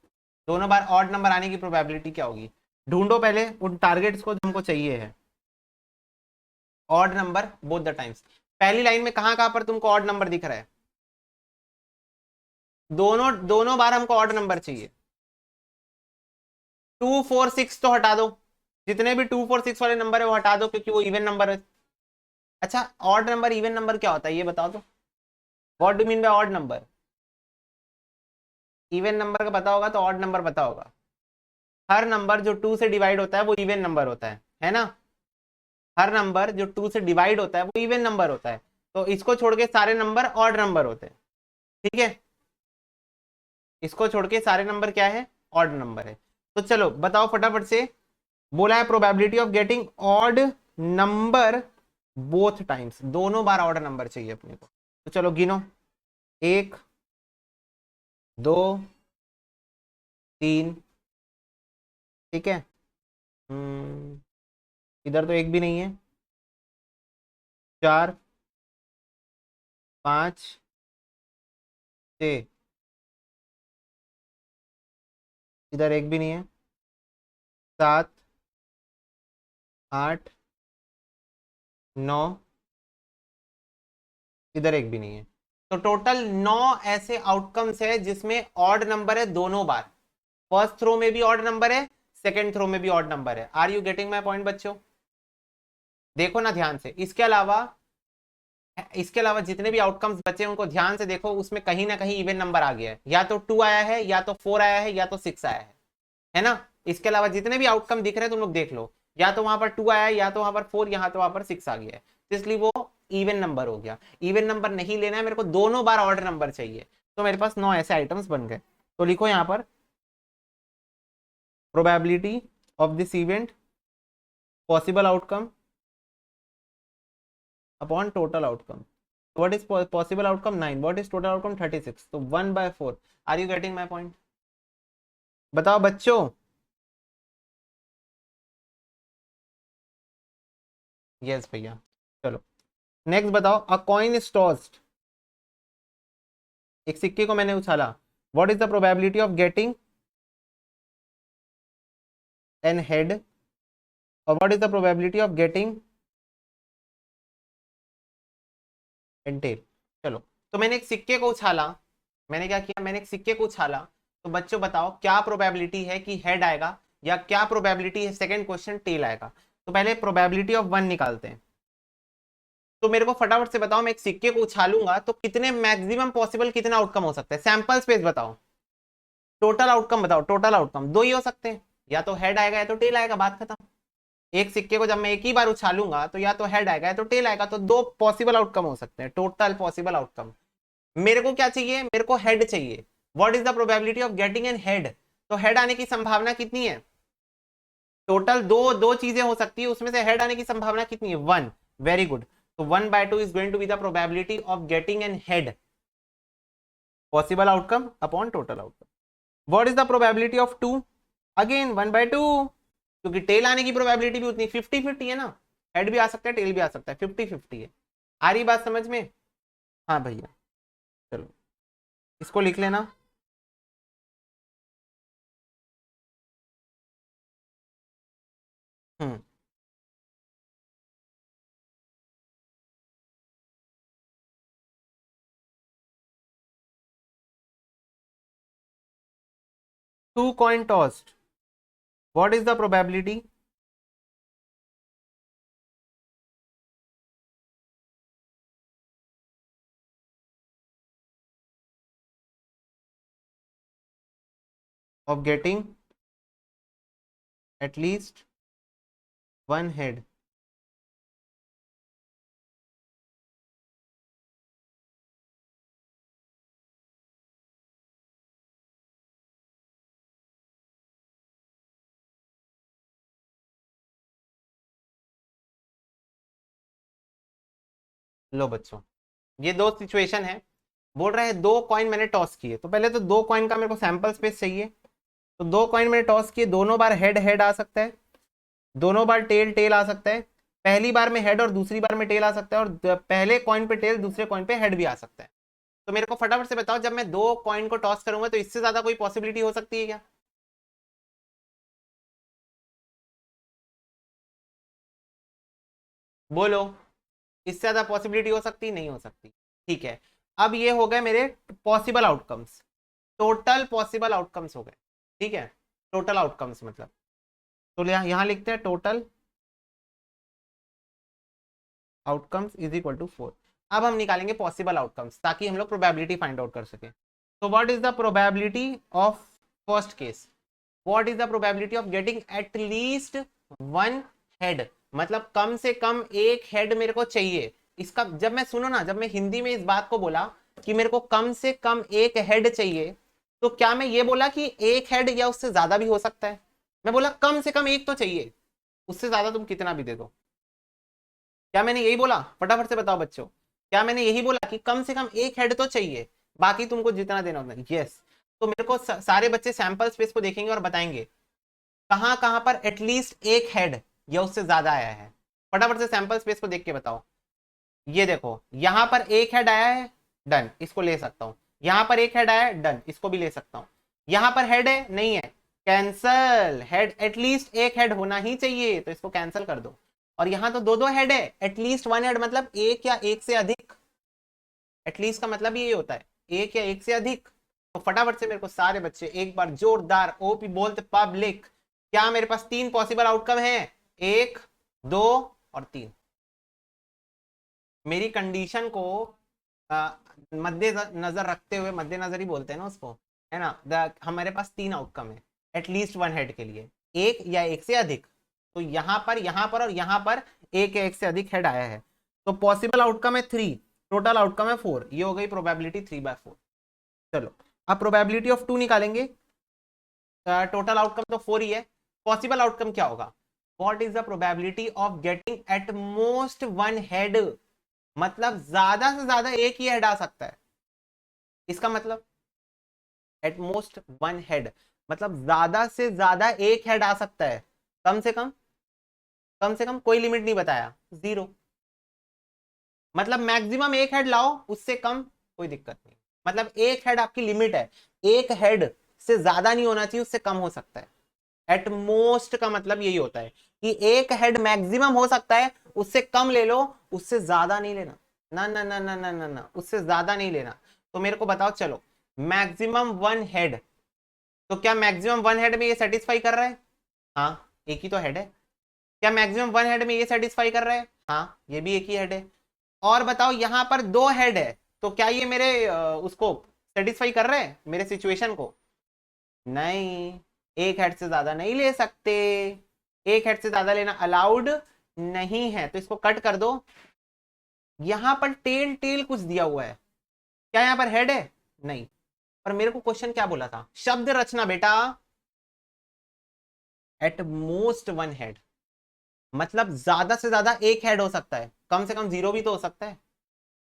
दोनों बार ऑड नंबर आने की प्रोबेबिलिटी क्या होगी। ढूंढो पहले उन टारगेट्स को जो हमको चाहिए है, odd number both the times. पहली लाइन में कहां कहां पर तुमको ऑड नंबर दिख रहा है, दोनों दोनों बार हमको ऑड नंबर चाहिए। 2 4 6 तो हटा दो, जितने भी 2 4 6 वाले नंबर है वो हटा दो क्योंकि वो इवन नंबर है। अच्छा ऑड नंबर इवन नंबर क्या होता है ये बताओ तो, what do mean bye odd number. Even number का पता होगा तो ऑड नंबर पता होगा, हर नंबर जो 2 से डिवाइड होता है वो इवन नंबर होता है ना, हर नंबर जो 2 से डिवाइड होता है वो इवन नंबर होता है। तो इसको छोड़ के सारे नंबर ऑड नंबर होते हैं, ठीक है, इसको छोड़ के सारे नंबर क्या है, ऑड नंबर है। तो चलो बताओ फटाफट से, बोला है probability of getting odd number both times, दोनों बार ऑड नंबर चाहिए अपने को। तो चलो गिनो, 1 2 3, ठीक है। इधर तो एक भी नहीं है, 4 5 6, इधर एक भी नहीं है, 7 8 9, इधर एक भी नहीं है। तो टोटल 9 ऐसे आउटकम्स है जिसमें ऑड नंबर है दोनों बार, फर्स्ट थ्रो में भी ऑड नंबर है, सेकेंड थ्रो में भी ऑड नंबर है। Are you getting my point बच्चों। देखो ना ध्यान से, इसके अलावा जितने भी आउटकम्स बचे हैं उनको ध्यान से देखो, उसमें कहीं ना कहीं इवन नंबर आ गया है, या तो 2 आया है, या तो 4 आया है, या तो 6 आया है ना। इसके अलावा जितने भी आउटकम दिख रहे हैं तुम लोग देख लो, या तो वहां पर 2 आया है, या तो वहां पर 4, यहाँ तो वहां पर 6 आ गया है, तो इसलिए वो इवन नंबर हो गया। इवन नंबर नहीं लेना है मेरे को, दोनों बार ऑर्डर नंबर चाहिए। तो मेरे पास 9 ऐसे आइटम्स बन गए। तो लिखो यहाँ पर probability of this event, possible outcome upon total outcome. What is possible outcome 9. What is total outcome 36. तो 1/4. Are you getting my point? बताओ बच्चों. यस भैया. चलो नेक्स्ट बताओ. A coin is tossed. एक सिक्के को मैंने उछाला. What is the probability of getting an head और what is the probability of getting an tail? चलो तो मैंने एक सिक्के को उछाला. मैंने क्या किया? मैंने एक सिक्के को उछाला. तो बच्चों बताओ क्या प्रोबेबिलिटी है कि हेड आएगा या क्या प्रोबेबिलिटी है सेकंड क्वेश्चन टेल आएगा? तो पहले प्रोबेबिलिटी ऑफ 1 निकालते हैं. तो मेरे को फटाफट से बताओ, मैं एक सिक्के को उछालूंगा तो कितने मैक्सिमम पॉसिबल कितना आउटकम हो सकता है? सैंपल स्पेस बताओ. टोटल आउटकम बताओ. टोटल आउटकम दो ही हो सकते हैं, या तो हेड आएगा या तो टेल आएगा. बात खत्म. एक सिक्के को जब मैं एक ही बार उछालूंगा तो या तो हेड आएगा या तो टेल आएगा. तो दो पॉसिबल आउटकम हो सकते हैं. Total possible outcome. मेरे को क्या चाहिए? मेरे को हेड चाहिए. What is the probability of getting an head? तो हेड आने की संभावना कितनी है? टोटल दो दो चीजें हो सकती है, उसमें से हेड आने की संभावना कितनी है? 1. Very good. तो 1/2 is going to be the probability of getting an head. Possible outcome upon total outcome. What is the probability of 2? Again 1/2, क्योंकि टेल आने की प्रोबेबिलिटी भी उतनी 50-50 है ना. हेड भी आ सकता है, टेल भी आ सकता है. 50-50 है. आ रही बात समझ में? हाँ भैया. चलो इसको लिख लेना. हम्म. 2 coin tossed. What is the probability of getting at least one head? लो बच्चों, ये दो सिचुएशन है. बोल रहे हैं दो कॉइन मैंने टॉस किए. तो पहले तो दो कॉइन का मेरे को सैंपल स्पेस चाहिए. तो दो कॉइन मैंने टॉस किए. दोनों बार हेड हेड आ सकता है, दोनों बार टेल टेल आ सकता है. पहली बार में हेड और दूसरी बार में टेल आ सकता है, और पहले कॉइन पे टेल दूसरे कॉइन पे हेड भी आ सकता है. तो मेरे को फटाफट से बताओ, जब मैं दो कॉइन को टॉस करूंगा तो इससे ज्यादा कोई पॉसिबिलिटी हो सकती है क्या? बोलो. इससे ज्यादा पॉसिबिलिटी हो सकती? नहीं हो सकती. ठीक है. अब ये हो गए मेरे possible outcomes. Total possible outcomes हो गए. ठीक है. टोटल आउटकम्स मतलब, तो यहां लिखते हैं total outcomes is equal to 4. अब हम निकालेंगे पॉसिबल आउटकम्स ताकि हम लोग प्रोबेबिलिटी फाइंड आउट कर सके. तो what is the probability of first case? What is the probability of getting at least one head? मतलब कम से कम एक हेड मेरे को चाहिए. इसका जब मैं सुनो ना, जब मैं हिंदी में इस बात को बोला कि मेरे को कम से कम एक हेड चाहिए, तो क्या मैं ये बोला कि एक हेड या उससे ज्यादा भी हो सकता है? मैं बोला कम से कम एक तो चाहिए, उससे ज्यादा तुम कितना भी दे दो. क्या मैंने यही बोला? फटाफट से बताओ बच्चों. क्या मैंने यही बोला कि कम से कम एक हेड तो चाहिए, बाकी तुमको जितना देना उतना? यस. तो मेरे को सारे बच्चे सैंपल स्पेस को देखेंगे और बताएंगे कहां कहां पर एटलीस्ट एक हेड या उससे ज्यादा आया है. फटाफट से सैंपल स्पेस को देख के बताओ. ये देखो, यहां पर एक हेड आया है, डन, इसको ले सकता हूं. यहां पर एक हेड आया है, डन, इसको भी ले सकता हूं. यहां पर हेड है, नहीं है, कैंसल. हेड एटलीस्ट एक हेड होना ही चाहिए, तो इसको कैंसिल कर दो. और यहां तो दो दो हेड है. एटलीस्ट वन हेड मतलब एक या एक से अधिक. एटलीस्ट का मतलब ये होता है एक या एक से अधिक. तो फटाफट से मेरे को सारे बच्चे एक बार जोरदार ओपी बोलते पब्लिक. क्या मेरे पास तीन पॉसिबल आउटकम है? एक, दो और तीन. मेरी कंडीशन को मद्दे नजर रखते हुए, मद्दे नजर ही बोलते हैं ना उसको, है ना. हमारे पास तीन आउटकम है एटलीस्ट वन हेड के लिए, एक या एक से अधिक. तो यहां पर और यहां पर एक या एक से अधिक हेड आया है. तो पॉसिबल आउटकम है 3, टोटल आउटकम है 4. ये हो गई प्रोबेबिलिटी 3/4. चलो अब प्रोबेबिलिटी ऑफ 2 निकालेंगे. टोटल आउटकम तो 4 ही है. पॉसिबल आउटकम क्या होगा? What is the probability of getting at most one head? मतलब ज्यादा से ज्यादा एक ही हेड आ सकता है। इसका मतलब एट मोस्ट वन हेड, मतलब ज्यादा से ज्यादा एक हेड आ सकता है। कम से कम, कम से कम कोई लिमिट नहीं बताया, जीरो। मतलब मैक्सिमम एक हेड लाओ, उससे कम कोई दिक्कत नहीं। मतलब एक हेड आपकी लिमिट है, एक हेड से ज्यादा नहीं होना चाहिए, उससे कम हो सकता है। एट मोस्ट का मतलब यही होता है कि एक हेड मैक्सिमम हो सकता है, उससे कम ले लो, उससे ज्यादा नहीं लेना। ना ना ना ना ना ना ना, उससे ज्यादा नहीं लेना। तो मेरे को बताओ, चलो मैक्सिमम वन हेड, तो क्या मैक्सिमम वन हेड में ये सेटिस्फाई कर रहा है? हाँ, एक ही तो हेड है। क्या मैक्सिमम वन हेड में ये सेटिस्फाई कर रहा है? हाँ, ये भी एक ही हेड है। और बताओ, यहां पर दो हेड है, तो क्या ये मेरे उसको सेटिस्फाई कर रहे हैं, मेरे सिचुएशन को? नहीं, एक हेड से ज्यादा नहीं ले सकते, एक हेड से ज्यादा लेना अलाउड नहीं है, तो इसको कट कर दो। यहां पर टेल टेल कुछ दिया हुआ है, क्या यहां पर हेड है? नहीं। पर मेरे को क्वेश्चन क्या बोला था, शब्द रचना बेटा, एट मोस्ट वन हेड, मतलब ज्यादा से ज्यादा एक हेड हो सकता है, कम से कम जीरो भी तो हो सकता है,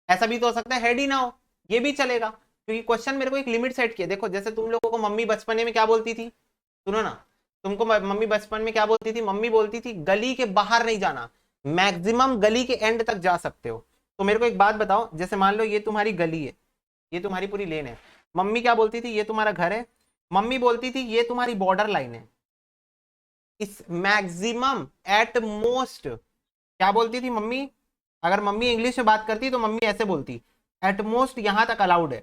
ऐसा भी तो हो सकता है हेड ही ना हो, ये भी चलेगा, क्योंकि क्वेश्चन मेरे को एक लिमिट सेट किया। देखो, जैसे तुम लोगों को मम्मी बचपने में क्या बोलती थी, सुनो ना, तुमको मम्मी बचपन में क्या बोलती थी? मम्मी बोलती थी गली के बाहर नहीं जाना, मैक्सिमम गली के एंड तक जा सकते हो। तो मेरे को एक बात बताओ, जैसे मान लो ये तुम्हारी गली है, ये तुम्हारी पूरी लेन है, मम्मी क्या बोलती थी? ये तुम्हारा घर है, मम्मी बोलती थी ये तुम्हारी बॉर्डर लाइन है। इस मैक्सिमम एट मोस्ट क्या बोलती थी मम्मी? अगर मम्मी इंग्लिश में बात करती तो मम्मी ऐसे बोलती, एट मोस्ट यहां तक अलाउड है।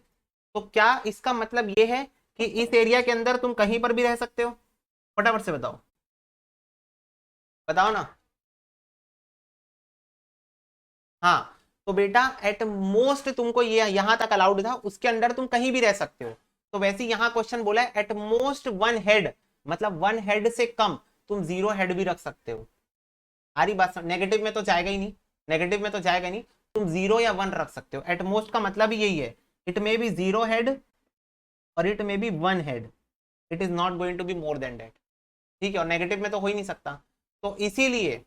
तो क्या इसका मतलब ये है कि इस एरिया के अंदर तुम कहीं पर भी रह सकते हो? फटाफट से बताओ, बताओ ना। हाँ, तो बेटा एट मोस्ट तुमको ये यहां तक अलाउड था, उसके अंदर तुम कहीं भी रह सकते हो। तो वैसे ही यहां क्वेश्चन बोला है एट मोस्ट वन हेड, मतलब वन हेड से कम तुम जीरो हेड भी रख सकते हो। आरी बात, नेगेटिव में तो जाएगा ही नहीं, नेगेटिव में तो जाएगा नहीं, तुम जीरो या वन रख सकते हो। एट मोस्ट का मतलब ही यही है, it may be zero head और it may be one head, it is not going to be more than that. ठीक है, और नेगेटिव में तो हो ही नहीं सकता। तो इसीलिए,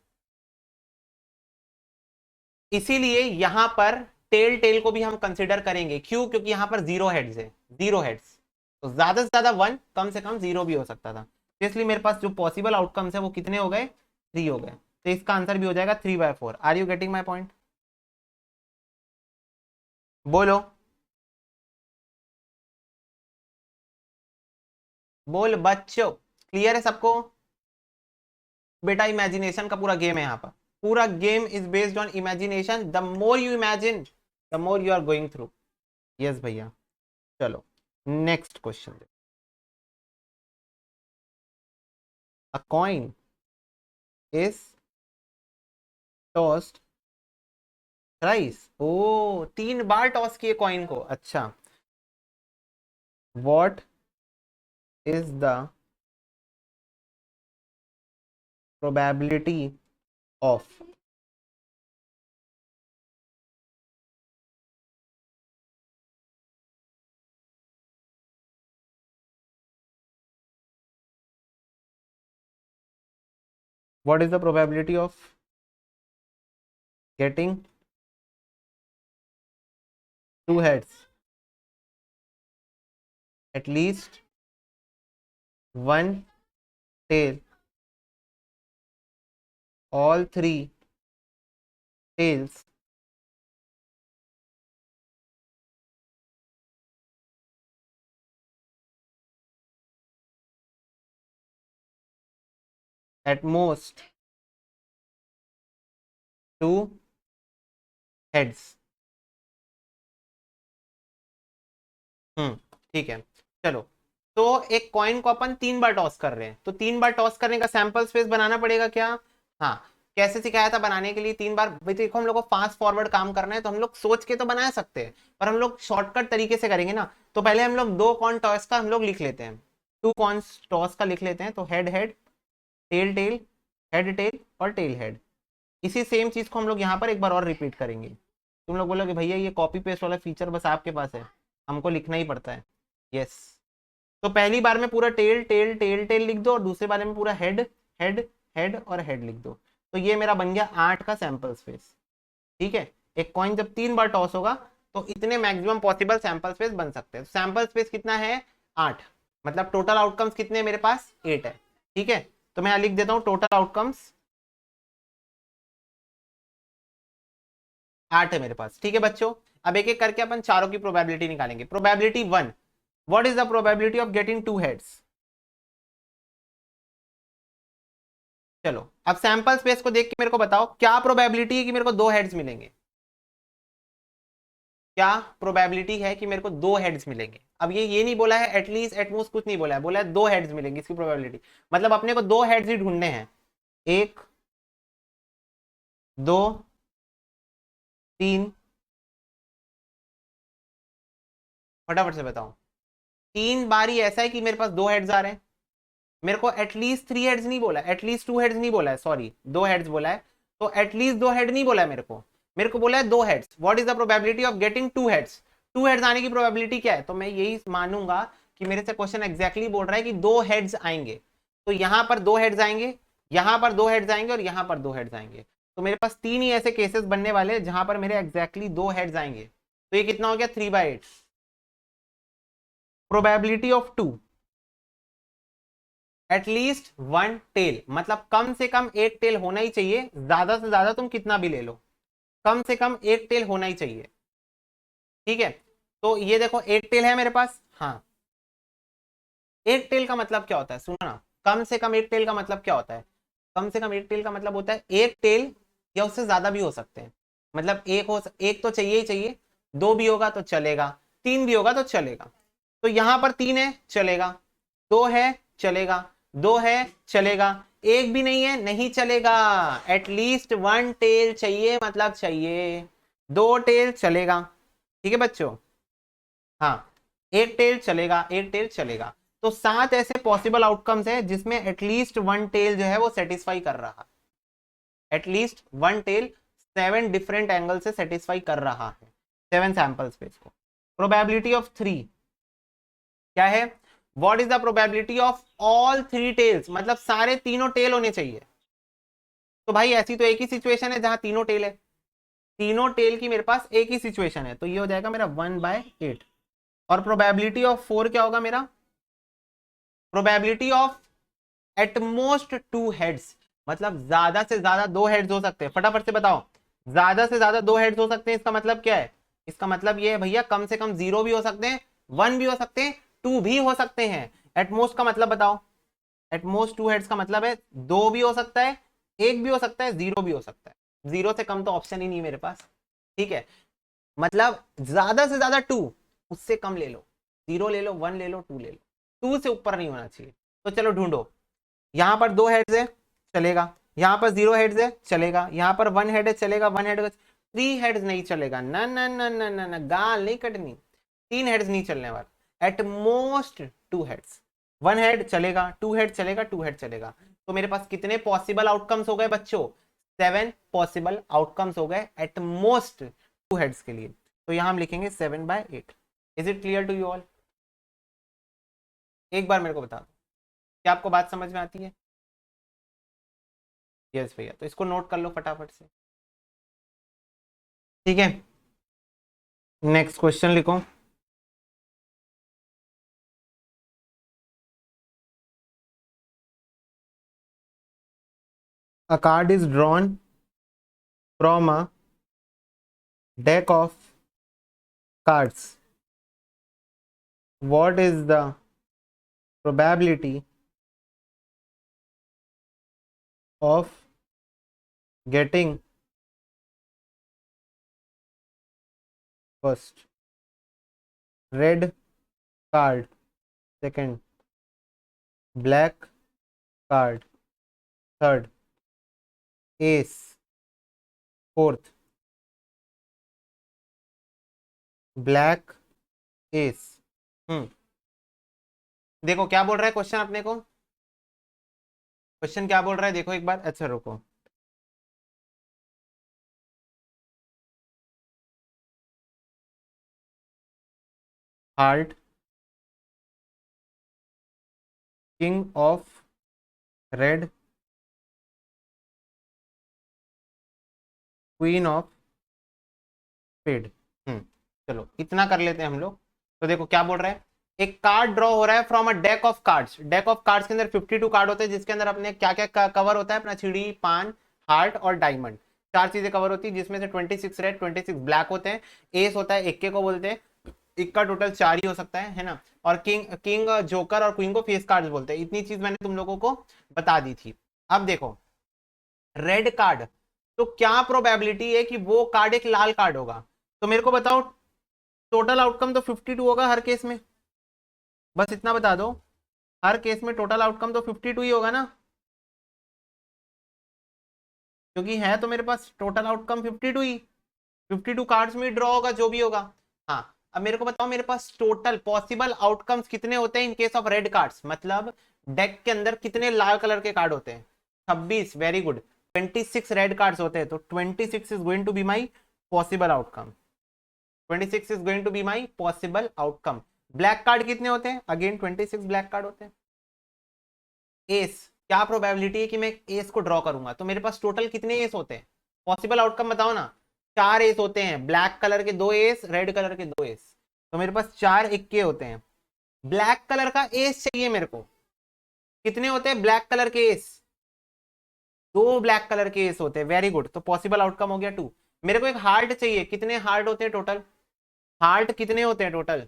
इसीलिए यहां पर टेल टेल को भी हम कंसिडर करेंगे, क्यों? क्योंकि यहां पर जीरो हेड्स है, जीरो हेड्स, तो ज्यादा से ज्यादा वन, कम से कम जीरो भी हो सकता था। तो इसलिए मेरे पास जो पॉसिबल आउटकम्स है वो कितने हो गए? थ्री हो गए। तो इसका आंसर भी हो जाएगा 3/4। Are you getting my point? बोलो, बोल बच्चों, क्लियर है सबको? बेटा इमेजिनेशन का पूरा गेम है यहाँ पर, पूरा game is based on imagination. The more you imagine, the more you are going through. Yes भैया, चलो next question. A coin is tossed thrice, ओ तीन बार टॉस किए कॉइन को, अच्छा। What is the probability of, what is the probability of getting two heads, at least one tail, all three tails, at most two heads। ठीक है, चलो। तो एक कॉइन को अपन तीन बार टॉस कर रहे हैं, तो तीन बार टॉस करने का सैंपल स्पेस बनाना पड़ेगा क्या? हाँ। कैसे सिखाया था बनाने के लिए तीन बार? भाई देखो, हम लोग को फास्ट फॉरवर्ड काम करना है, तो हम लोग सोच के तो बना सकते हैं, पर हम लोग शॉर्टकट तरीके से करेंगे ना। तो पहले हम लोग दो कॉइन टॉस का हम लोग लिख लेते हैं, टू कॉइन टॉस का लिख लेते हैं। तो head head, tail tail, head tail और टेल हेड। इसी सेम चीज को हम लोग यहाँ पर एक बार और रिपीट करेंगे। तुम लोग बोलोगे भैया ये कॉपी पेस्ट वाला फीचर बस आपके पास है, हमको लिखना ही पड़ता है। यस। तो पहली बार में पूरा टेल टेल टेल टेल लिख दो, और दूसरे बार में पूरा हेड हेड हेड और हेड लिख दो। तो ये मेरा बन गया 8 का सैंपल स्पेस। ठीक है, एक कॉइन जब 3 बार टॉस होगा तो इतने मैक्सिमम पॉसिबल सैंपल स्पेस बन सकते हैं। सैंपल स्पेस कितना है 8, मतलब टोटल आउटकम्स कितने हैं मेरे पास 8 है। ठीक है, तो मैं लिख देता हूं टोटल आउटकम्स 8 है मेरे पास। ठीक है बच्चों, अब एक एक करके अपन चारों की प्रोबेबिलिटी निकालेंगे। Probability 1, what is the probability of getting 2 heads. चलो अब सैंपल स्पेस को देख के मेरे को बताओ क्या प्रोबेबिलिटी है कि मेरे को 2 हेड्स मिलेंगे। क्या प्रोबेबिलिटी है कि मेरे को 2 हेड्स मिलेंगे। अब ये नहीं बोला है एटलीस्ट एटमोस्ट, कुछ नहीं बोला है, बोला है 2 हेड्स मिलेंगे, इसकी प्रोबेबिलिटी मतलब अपने को 2 हेड्स ही ढूंढने हैं। 1 2 3, फटाफट से बताओ। 3 बार ही ऐसा है कि मेरे पास 2 हेड्स आ रहे हैं। मेरे को एटलीस्ट 3 हेड्स नहीं बोला, एटलीस्ट 2 हेड्स नहीं बोला है, सॉरी 2 हेड्स बोला है। तो एटलीस्ट 2 हेड नहीं बोला है मेरे को बोला है 2 heads. What is the probability of getting 2 heads. 2 heads आने की प्रोबेबिलिटी क्या है, तो मैं यही मानूंगा कि मेरे से क्वेश्चन एग्जैक्टली बोल रहा है कि 2 हेड्स आएंगे। तो यहां पर 2 हेड्स आएंगे, यहां पर 2 हेड्स आएंगे और यहां पर 2 हेड्स आएंगे। तो मेरे पास 3 ही ऐसे केसेस बनने वाले हैं जहां पर मेरे एग्जैक्टली 2 हेड्स आएंगे। तो ये कितना हो गया 3/8। प्रोबेबिलिटी ऑफ 2, एटलीस्ट 1 टेल, मतलब कम से कम एक टेल होना ही चाहिए, ज्यादा से ज्यादा तुम कितना भी ले लो, कम से कम एक टेल होना ही चाहिए। ठीक है, तो ये देखो एक टेल है मेरे पास। हाँ, एक टेल का मतलब क्या होता है, सुनो ना, कम से कम एक टेल का मतलब क्या होता है। कम से कम एक टेल का मतलब होता है एक टेल या उससे ज्यादा भी हो सकते हैं। मतलब एक तो चाहिए ही चाहिए, 2 भी होगा तो चलेगा, 3 भी होगा तो चलेगा। तो यहां पर 3 है चलेगा, 2 है चलेगा, 2 है चलेगा, एक भी नहीं है नहीं चलेगा। एटलीस्ट 1 टेल चाहिए, मतलब चाहिए 2 टेल चलेगा। ठीक है बच्चों, हाँ एक टेल चलेगा, एक टेल चलेगा। तो 7 ऐसे पॉसिबल आउटकम्स है जिसमें एटलीस्ट 1 टेल जो है वो सेटिस्फाई कर रहा है। एटलीस्ट 1 टेल 7 डिफरेंट एंगल से सेटिस्फाई कर रहा है 7 सैंपल स्पेस को। प्रोबेबिलिटी ऑफ 3 क्या है, what is the probability of all 3 tails, मतलब सारे तीनों टेल होने चाहिए। तो भाई ऐसी तो एक ही सिचुएशन है जहां तीनों टेल है, तीनों टेल की मेरे पास एक ही सिचुएशन है, तो ये हो जाएगा मेरा 1/8। और प्रोबेबिलिटी ऑफ 4 क्या होगा मेरा, प्रोबेबिलिटी ऑफ एटमोस्ट 2 हेड्स, मतलब ज्यादा से ज्यादा 2 हेड्स हो सकते हैं। फटाफट से बताओ, ज्यादा से ज्यादा 2 हेड्स हो सकते हैं, इसका मतलब क्या है, इसका मतलब ये है भैया कम से कम 0 भी हो सकते हैं, 1 भी हो सकते हैं, 2 भी हो सकते हैं। एटमोस्ट का मतलब बताओ, एटमोस्ट 2 हेड्स का मतलब है 2 भी हो सकता है, 1 भी हो सकता है, 0 भी हो सकता है। 0 से कम तो ऑप्शन ही नहीं मेरे पास। ठीक है, मतलब ज्यादा से ज्यादा 2, उससे कम ले लो, 0 ले लो, 1 ले लो, 2 ले लो, 2 से ऊपर नहीं होना चाहिए। तो चलो ढूंढो, यहां पर 2 हेड्स है चलेगा, यहां पर 0 हेड्स है चलेगा, यहां पर 1 हेड है चलेगा, 1 हेड 3 हेड्स नहीं चलेगा, ना ना ना ना ना ना, गाल नहीं कटनी, 3 हेड्स नहीं चलने वाला, एट मोस्ट 2 हेड्स। 1 हेड चलेगा, 2 हेड चलेगा, 2 हेड चलेगा। तो मेरे पास कितने पॉसिबल आउटकम्स हो गए बच्चों, 7 पॉसिबल आउटकम्स हो गए एट मोस्ट 2 हेड्स के लिए। तो यहां हम लिखेंगे 7/8। Is it clear to you all. एक बार मेरे को बता दो, क्या आपको बात समझ में आती है। यस भैया, तो इसको नोट कर लो फटाफट से। ठीक है, नेक्स्ट क्वेश्चन लिखो। A card is drawn from a deck of cards. What is the probability of getting first red card, second black card, third ace, fourth black ace। देखो क्या बोल रहा है क्वेश्चन अपने को, क्वेश्चन क्या बोल रहा है देखो एक बार, अच्छा रुको। Heart, king of red, queen of spade. चलो इतना कर लेते हैं हम लोग। तो देखो क्या बोल रहा है, एक कार्ड ड्रॉ हो रहा है from a deck of cards. Deck of cards के अंदर 52 कार्ड होते हैं, जिसके अंदर अपने क्या क्या कवर होता है, अपना चिड़ी, पान, हार्ट और डायमंड, चार चीजें कवर होती है, जिसमें से 26 रेड, 26 ब्लैक होते हैं। एस होता है, इक्के को बोलते हैं, इक्का टोटल 4 ही हो सकता है ना। और किंग, जोकर और क्वीन को फेस कार्ड्स बोलते हैं। इतनी चीज मैंने तुम लोगों को बता दी थी। अब देखो रेड कार्ड, तो क्या प्रोबेबिलिटी है कि वो कार्ड एक लाल कार्ड होगा? तो मेरे को बताओ, टोटल आउटकम तो 52 होगा हर केस में, बस इतना बता दो। हर केस में टोटल आउटकम तो 52 ही होगा ना, क्योंकि है तो मेरे पास टोटल आउटकम 52 ही। 52 कार्ड्स में ड्रॉ होगा जो भी होगा। हाँ, अब मेरे को बताओ मेरे पास टोटल पॉसिबल आउटकम्स कितने होते हैं in case of red cards, मतलब डेक के अंदर कितने लाल कलर के कार्ड होते हैं? 26, वेरी गुड। 26 रेड कार्ड्स होते हैं, तो 26 is going to be my possible outcome. 26 is going to be my possible outcome. Black card कितने होते हैं? अगेन 26 ब्लैक कार्ड होते हैं। एस, क्या प्रोबेबिलिटी है कि मैं एस को ड्रॉ करूंगा? तो मेरे पास टोटल कितने एस होते हैं? पॉसिबल आउटकम बताओ ना। 4 एस होते हैं, ब्लैक कलर के 2 एस, रेड कलर के 2 एस, तो मेरे पास 4 इक्के होते हैं। ब्लैक कलर का एस चाहिए मेरे को, कितने होते हैं ब्लैक कलर के एस? 2 ब्लैक कलर के एस होते हैं, वेरी गुड। तो पॉसिबल आउटकम हो गया 2। मेरे को एक हार्ट चाहिए, कितने हार्ट होते हैं टोटल? हार्ट कितने होते हैं टोटल?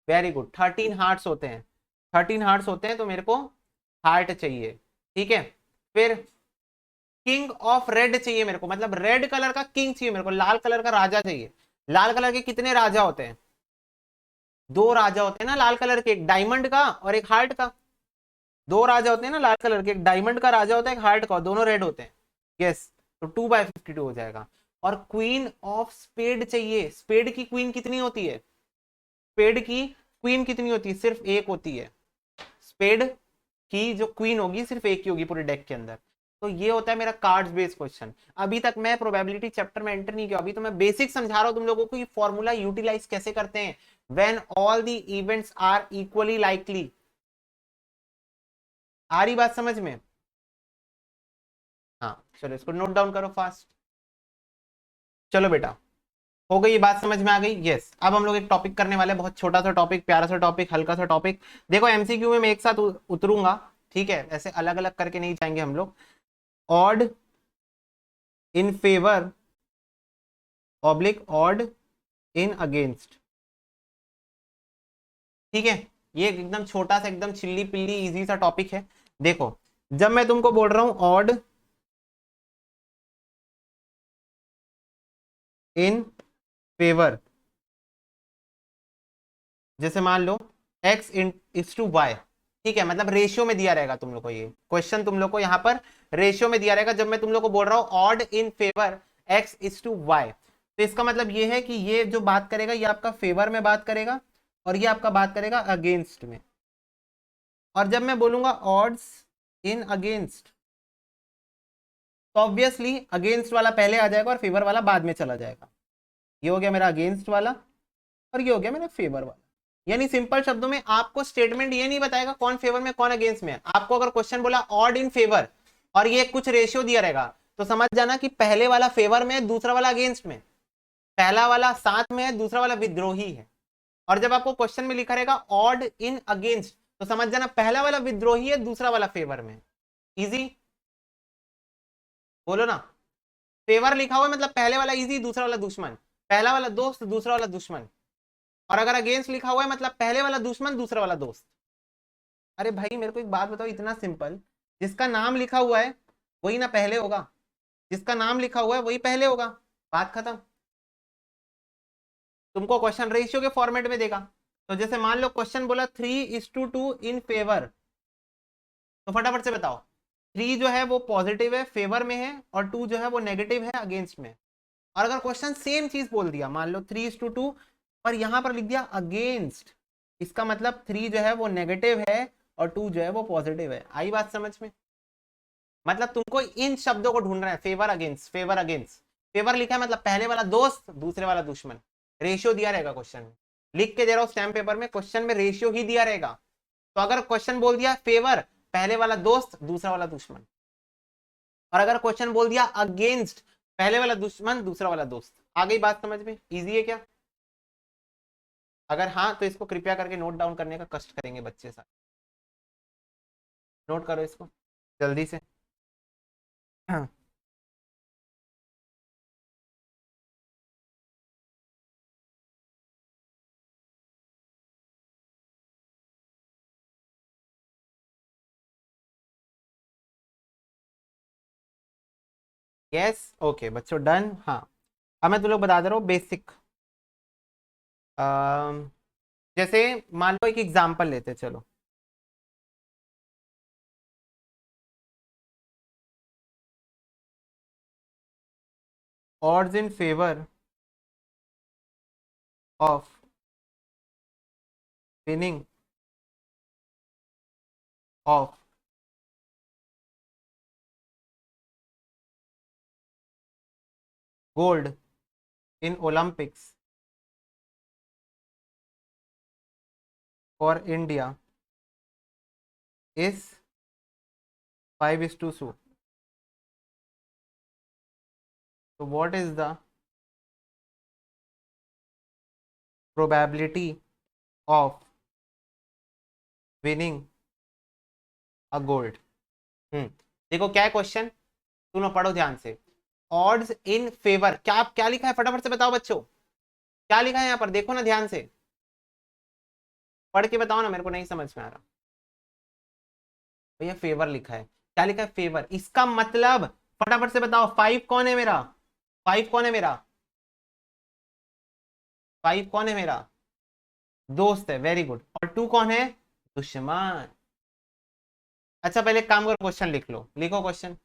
वेरी गुड, 13 हार्ट्स होते हैं। 13 हार्ट्स होते हैं, तो मेरे को हार्ट चाहिए, ठीक है। फिर किंग ऑफ रेड चाहिए मेरे को, मतलब रेड कलर का किंग चाहिए मेरे को, लाल कलर का राजा चाहिए। लाल कलर के कितने राजा होते हैं? 2 राजा होते हैं ना लाल कलर के, एक डायमंड का और एक हार्ट का। 2 राजा होते हैं ना लाल कलर के, एक डायमंड का राजा होता है, एक हार्ट का, दोनों रेड होते हैं। यस, तो 2/52 हो जाएगा। और क्वीन ऑफ स्पेड चाहिए। स्पेड की क्वीन कितनी होती है? स्पेड की क्वीन कितनी होती है? सिर्फ एक होती है। स्पेड की जो क्वीन होगी सिर्फ एक ही होगी पूरे डेक के अंदर। तो ये होता है मेरा कार्ड्स बेस्ड क्वेश्चन। अभी तक मैं प्रोबेबिलिटी चैप्टर में एंटर नहीं किया, अभी तो मैं बेसिक समझा रहा हूं तुम लोगों को कि फॉर्मूला यूटिलाइज कैसे करते हैं when all the events are equally likely. आ रही बात समझ में? हाँ चलो इसको नोट डाउन करो फास्ट। चलो बेटा, हो गई ये बात समझ में आ गई? यस। अब हम लोग एक टॉपिक करने वाले हैं, बहुत छोटा सा टॉपिक, प्यारा सा टॉपिक, हल्का सा टॉपिक। देखो एमसीक्यू में मैं एक साथ उतरूंगा, ठीक है, ऐसे अलग अलग करके नहीं जाएंगे हम लोग। Odd in favour oblique odd in against, ठीक है। ये एकदम छोटा सा, एकदम चिल्ली पिल्ली इजी सा टॉपिक है। देखो जब मैं तुमको बोल रहा हूं ऑड इन फेवर, जैसे मान लो x इज टू वाई, ठीक है, मतलब रेशियो में दिया रहेगा तुम लोग को, ये क्वेश्चन तुम लोग को यहाँ पर रेशियो में दिया रहेगा। जब मैं तुम लोग को बोल रहा हूँ odd in favour x is to y, तो इसका मतलब ये है कि ये जो बात करेगा ये आपका फेवर में बात करेगा और ये आपका बात करेगा अगेंस्ट में। और जब मैं बोलूंगा ऑड्स इन अगेंस्ट, तो ऑब्वियसली अगेंस्ट वाला पहले आ जाएगा और फेवर वाला बाद में चला जाएगा। ये हो गया मेरा अगेंस्ट वाला और ये हो गया मेरा फेवर वाला। यानी सिंपल शब्दों में आपको स्टेटमेंट ये नहीं बताएगा कौन फेवर में कौन अगेंस्ट में है। आपको अगर क्वेश्चन बोला ऑड इन फेवर और ये कुछ रेशियो दिया रहेगा, तो समझ जाना कि पहले वाला फेवर में है, दूसरा वाला अगेंस्ट में। पहला वाला साथ में है, दूसरा वाला विद्रोही है। और जब आपको क्वेश्चन में लिखा रहेगा ऑड इन अगेंस्ट, तो समझ जाना पहला वाला विद्रोही है, दूसरा वाला फेवर में। इजी, बोलो ना। फेवर लिखा हुआ है मतलब पहले वाला इजी, दूसरा वाला दुश्मन, पहला वाला दोस्त, दूसरा वाला दुश्मन। और अगर अगेंस्ट लिखा हुआ है मतलब पहले वाला दुश्मन, दूसरा वाला दोस्त। अरे भाई मेरे को एक बात बताओ, इतना सिंपल, जिसका नाम लिखा हुआ है वही ना पहले होगा, जिसका नाम लिखा हुआ है वही पहले होगा, बात खत्म। तुमको क्वेश्चन रेशियो के फॉर्मेट में देगा। तो जैसे मान लो क्वेश्चन बोला 3:2 इन फेवर, तो फटाफट से बताओ 3 जो है वो पॉजिटिव है, फेवर में है, और 2 जो है वो नेगेटिव है, अगेंस्ट में। और अगर क्वेश्चन सेम चीज बोल दिया, मान लो 3:2 पर यहां पर लिख दिया अगेंस्ट, इसका मतलब 3 जो है वो नेगेटिव है और 2 जो है वो पॉजिटिव है। आई बात समझ में? मतलब तुमको इन शब्दों को ढूंढना है, favour against, favour against. Favour लिखा है मतलब पहले वाला दोस्त, दूसरे वाला दुश्मन। रेशियो दिया रहेगा क्वेश्चन में, लिख के दे रहा हूं स्टैम्प पेपर में, क्वेश्चन में रेशियो ही दिया रहेगा। तो अगर क्वेश्चन बोल दिया फेवर, पहले वाला दोस्त, दूसरा वाला दुश्मन। और अगर क्वेश्चन बोल दिया अगेंस्ट, पहले वाला दुश्मन, दूसरा वाला दोस्त। आ गई बात समझ में? इजी है क्या? अगर हाँ तो इसको कृपया करके नोट डाउन करने का कष्ट करेंगे बच्चे साथ। नोट करो इसको जल्दी से। हाँ। यस ओके बच्चों डन। हाँ अब मैं तुम लोग बता दे रहा हूँ बेसिक। जैसे मान लो एक एग्जांपल लेते, चलो। odds in favor of winning of gold in Olympics for India is 5:2. So what is the probability of winning a gold? देखो क्या है क्वेश्चन, सुनो पढ़ो ध्यान से। ऑड्स इन फेवर, क्या लिखा है फटाफट से बताओ बच्चों, क्या लिखा है यहाँ पर? देखो ना ध्यान से, पढ़ के बताओ ना, मेरे को नहीं समझ में आ रहा। भैया फेवर लिखा है, क्या लिखा है? फेवर। इसका मतलब फटाफट से बताओ, 5 कौन है मेरा? 5 कौन है मेरा? 5 कौन है मेरा? दोस्त है, वेरी गुड। और 2 कौन है? दुश्मन। अच्छा पहले एक काम करो, क्वेश्चन लिख लो, लिखो क्वेश्चन।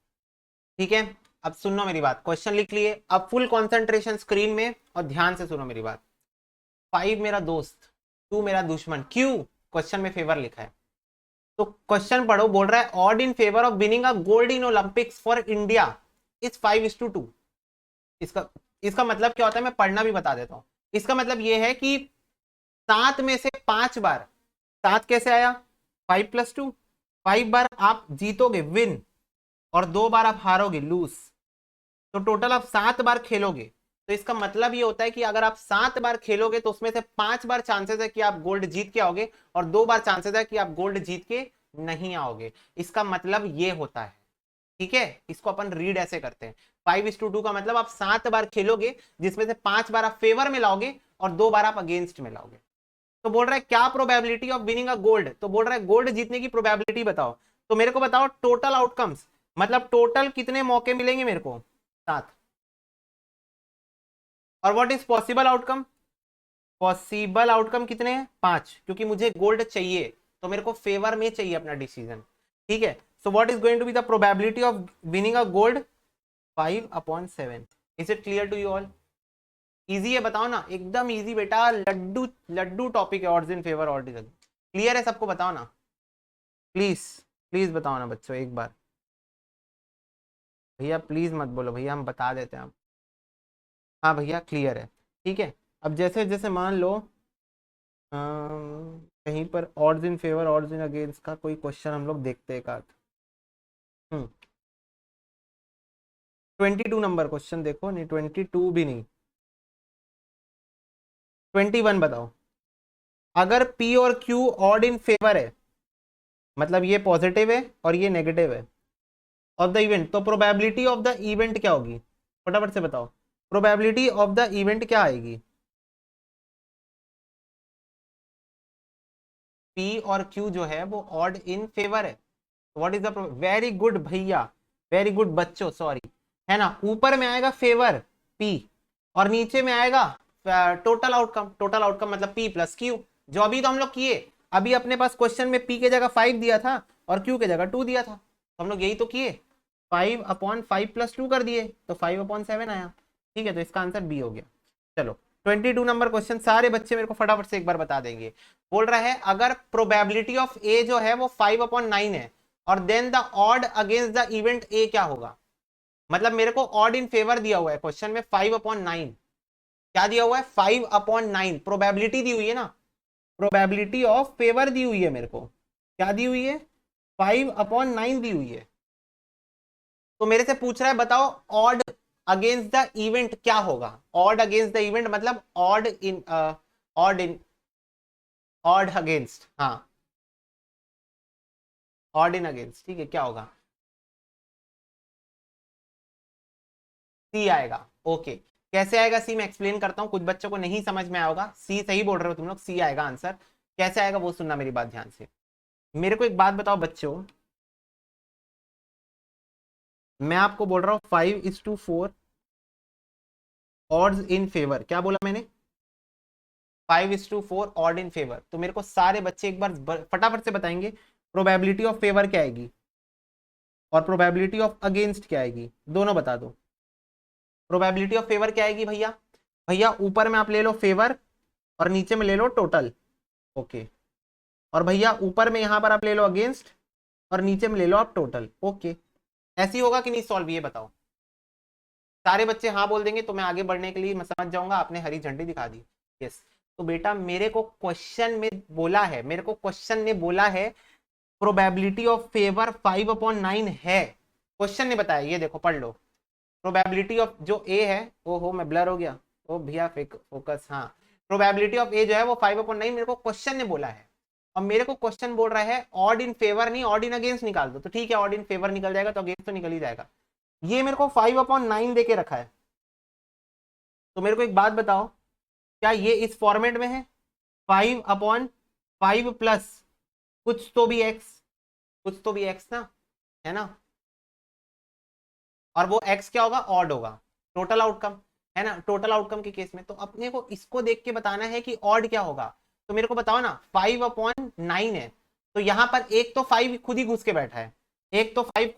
ठीक है अब सुनो मेरी बात, क्वेश्चन लिख लिए, अब फुल कंसंट्रेशन स्क्रीन में और ध्यान से सुनो मेरी बात। 5 मेरा दोस्त, 2 मेरा दुश्मन, क्यों? क्वेश्चन में फेवर लिखा है तो क्वेश्चन पढ़ो। बोल रहा है odd in favour of winning a gold in Olympics for India is 5:2। इसका इसका मतलब क्या होता है, मैं पढ़ना भी बता देता हूं। इसका मतलब यह है कि 7 में से 5 बार, 7 कैसे आया? 5+2, 5 बार आप जीतोगे विन, और 2 बार आप हारोगे लूज। तो टोटल आप 7 बार खेलोगे। तो इसका मतलब ये होता है कि अगर आप 7 बार खेलोगे तो उसमें से 5 बार चांसेस है कि आप गोल्ड जीत के आओगे, और 2 बार चांसेस है कि आप गोल्ड जीत के नहीं आओगे। इसका मतलब ये होता है। ठीक है इसको अपन रीड ऐसे करते हैं, 5:2 का मतलब आप 7 बार खेलोगे जिसमें से 5 बार आप फेवर में लाओगे और 2 बार आप अगेंस्ट में लाओगे। तो बोल रहा है क्या probability of winning a gold, तो बोल रहा है गोल्ड जीतने की प्रोबेबिलिटी बताओ। तो मेरे को बताओ टोटल आउटकम्स, मतलब टोटल कितने मौके मिलेंगे मेरे को? 7। और what is possible outcome? Possible outcome कितने हैं? 5, क्योंकि मुझे गोल्ड चाहिए तो मेरे को फेवर में चाहिए अपना डिसीजन। ठीक है so what is going to be the probability of winning a gold? 5/7। Is it clear to you all? Easy है बताओ ना, एकदम इजी बेटा, लड्डू लड्डू टॉपिक है odds in favour all. Clear है सबको? बताओ ना प्लीज, प्लीज बताओ ना बच्चों एक बार। भैया प्लीज मत बोलो भैया, हम बता देते हैं आप। हाँ भैया क्लियर है। ठीक है अब जैसे जैसे मान लो कहीं पर odds in favour odds in against का कोई क्वेश्चन हम लोग देखते हैं एक आध। 22 नंबर क्वेश्चन देखो, नहीं 22 भी नहीं, 21 बताओ। अगर P और Q ऑड इन फेवर है, मतलब ये पॉजिटिव है और ये नेगेटिव है, ऑफ द इवेंट, तो प्रोबेबिलिटी ऑफ द इवेंट क्या होगी? फटाफट से बताओ, प्रोबेबिलिटी ऑफ द इवेंट क्या आएगी? P और Q जो है वो ऑड इन फेवर है। What is the, very good भैया, वेरी गुड बच्चों, सॉरी, है ना? ऊपर में आएगा फेवर P और नीचे में आएगा टोटल आउटकम। टोटल आउटकम मतलब P+Q, जो अभी तो हम लोग किए। अभी अपने पास क्वेश्चन में P के जगह 5 दिया था और Q के जगह 2 दिया था, तो हम लोग यही तो किए, 5/5+2 कर दिए तो 5/7 आया। ठीक है तो इसका आंसर बी हो गया। चलो 22 नंबर क्वेश्चन सारे बच्चे मेरे को फटाफट से एक बार बता देंगे। बोल रहा है अगर प्रोबेबिलिटी ऑफ ए जो है वो 5/9 है और then the odd against the event A क्या होगा? मतलब मेरे को ऑड इन फेवर दिया हुआ है क्वेश्चन में 5/9, क्या दिया हुआ है? 5/9 प्रोबेबिलिटी दी हुई है ना, प्रोबेबिलिटी ऑफ फेवर दी हुई है मेरे को, क्या दी हुई है? 5/9 दी हुई है। तो मेरे से पूछ रहा है बताओ ऑड अगेंस्ट द इवेंट क्या होगा? ऑड अगेंस्ट द इवेंट मतलब ऑड अगेंस्ट, हाँ, ऑड इन अगेंस्ट, ठीक है, क्या होगा? सी आएगा। ओके, कैसे आएगा सी? मैं एक्सप्लेन करता हूं, कुछ बच्चों को नहीं समझ में आएगा। सी सही बोल रहे हो तुम लोग, सी आएगा आंसर। कैसे आएगा वो सुनना मेरी बात ध्यान से। मेरे को एक बात बताओ बच्चों, मैं आपको बोल रहा हूँ 5:4 ऑड्स इन फेवर, क्या बोला मैंने? 5:4 ऑड इन फेवर। तो मेरे को सारे बच्चे एक बार फटाफट से बताएंगे प्रोबेबिलिटी ऑफ फेवर क्या आएगी और प्रोबेबिलिटी ऑफ अगेंस्ट क्या आएगी, दोनों बता दो। प्रोबेबिलिटी ऑफ फेवर क्या आएगी भैया? भैया ऊपर में आप ले लो फेवर और नीचे में ले लो टोटल। ओके, और भैया ऊपर में यहां पर आप ले लो अगेंस्ट और नीचे में ले लो आप टोटल। ओके, ऐसी होगा कि नहीं सॉल्व, ये बताओ। सारे बच्चे हाँ बोल देंगे तो मैं आगे बढ़ने के लिए मैं समझ जाऊंगा आपने हरी झंडी दिखा दी। यस, तो बेटा मेरे को क्वेश्चन में बोला है, मेरे को क्वेश्चन ने बोला है प्रोबेबिलिटी ऑफ फेवर 5/9 है। क्वेश्चन ने बताया, ये देखो पढ़ लो। प्रोबेबिलिटी ऑफ जो ए है, ओहो मैं ब्लर हो गया, ओ भैया फेक फोकस, हाँ। प्रोबेबिलिटी ऑफ ए जो है वो 5/9 मेरे को क्वेश्चन ने बोला है। और मेरे को क्वेश्चन बोल रहा है ऑड इन फेवर नहीं, ऑड इन अगेंस्ट निकाल दो। तो ठीक है, ऑड इन फेवर निकल जाएगा तो अगेंस्ट तो निकल ही जाएगा। ये मेरे को 5/9 देके रखा है। तो मेरे को एक बात बताओ, क्या ये इस फॉर्मेट में है? 5/5 प्लस कुछ तो भी एक्स, कुछ तो भी एक्स ना, है ना? और वो एक्स क्या होगा? ऑड होगा, टोटल आउटकम, है ना? टोटल आउटकम के केस में तो अपने को इसको देख के बताना है कि ऑड क्या होगा। तो मेरे को बताओ ना, 5/9 है तो यहां पर एक तो 5 खुद ही घुस के बैठा है, एक तो 5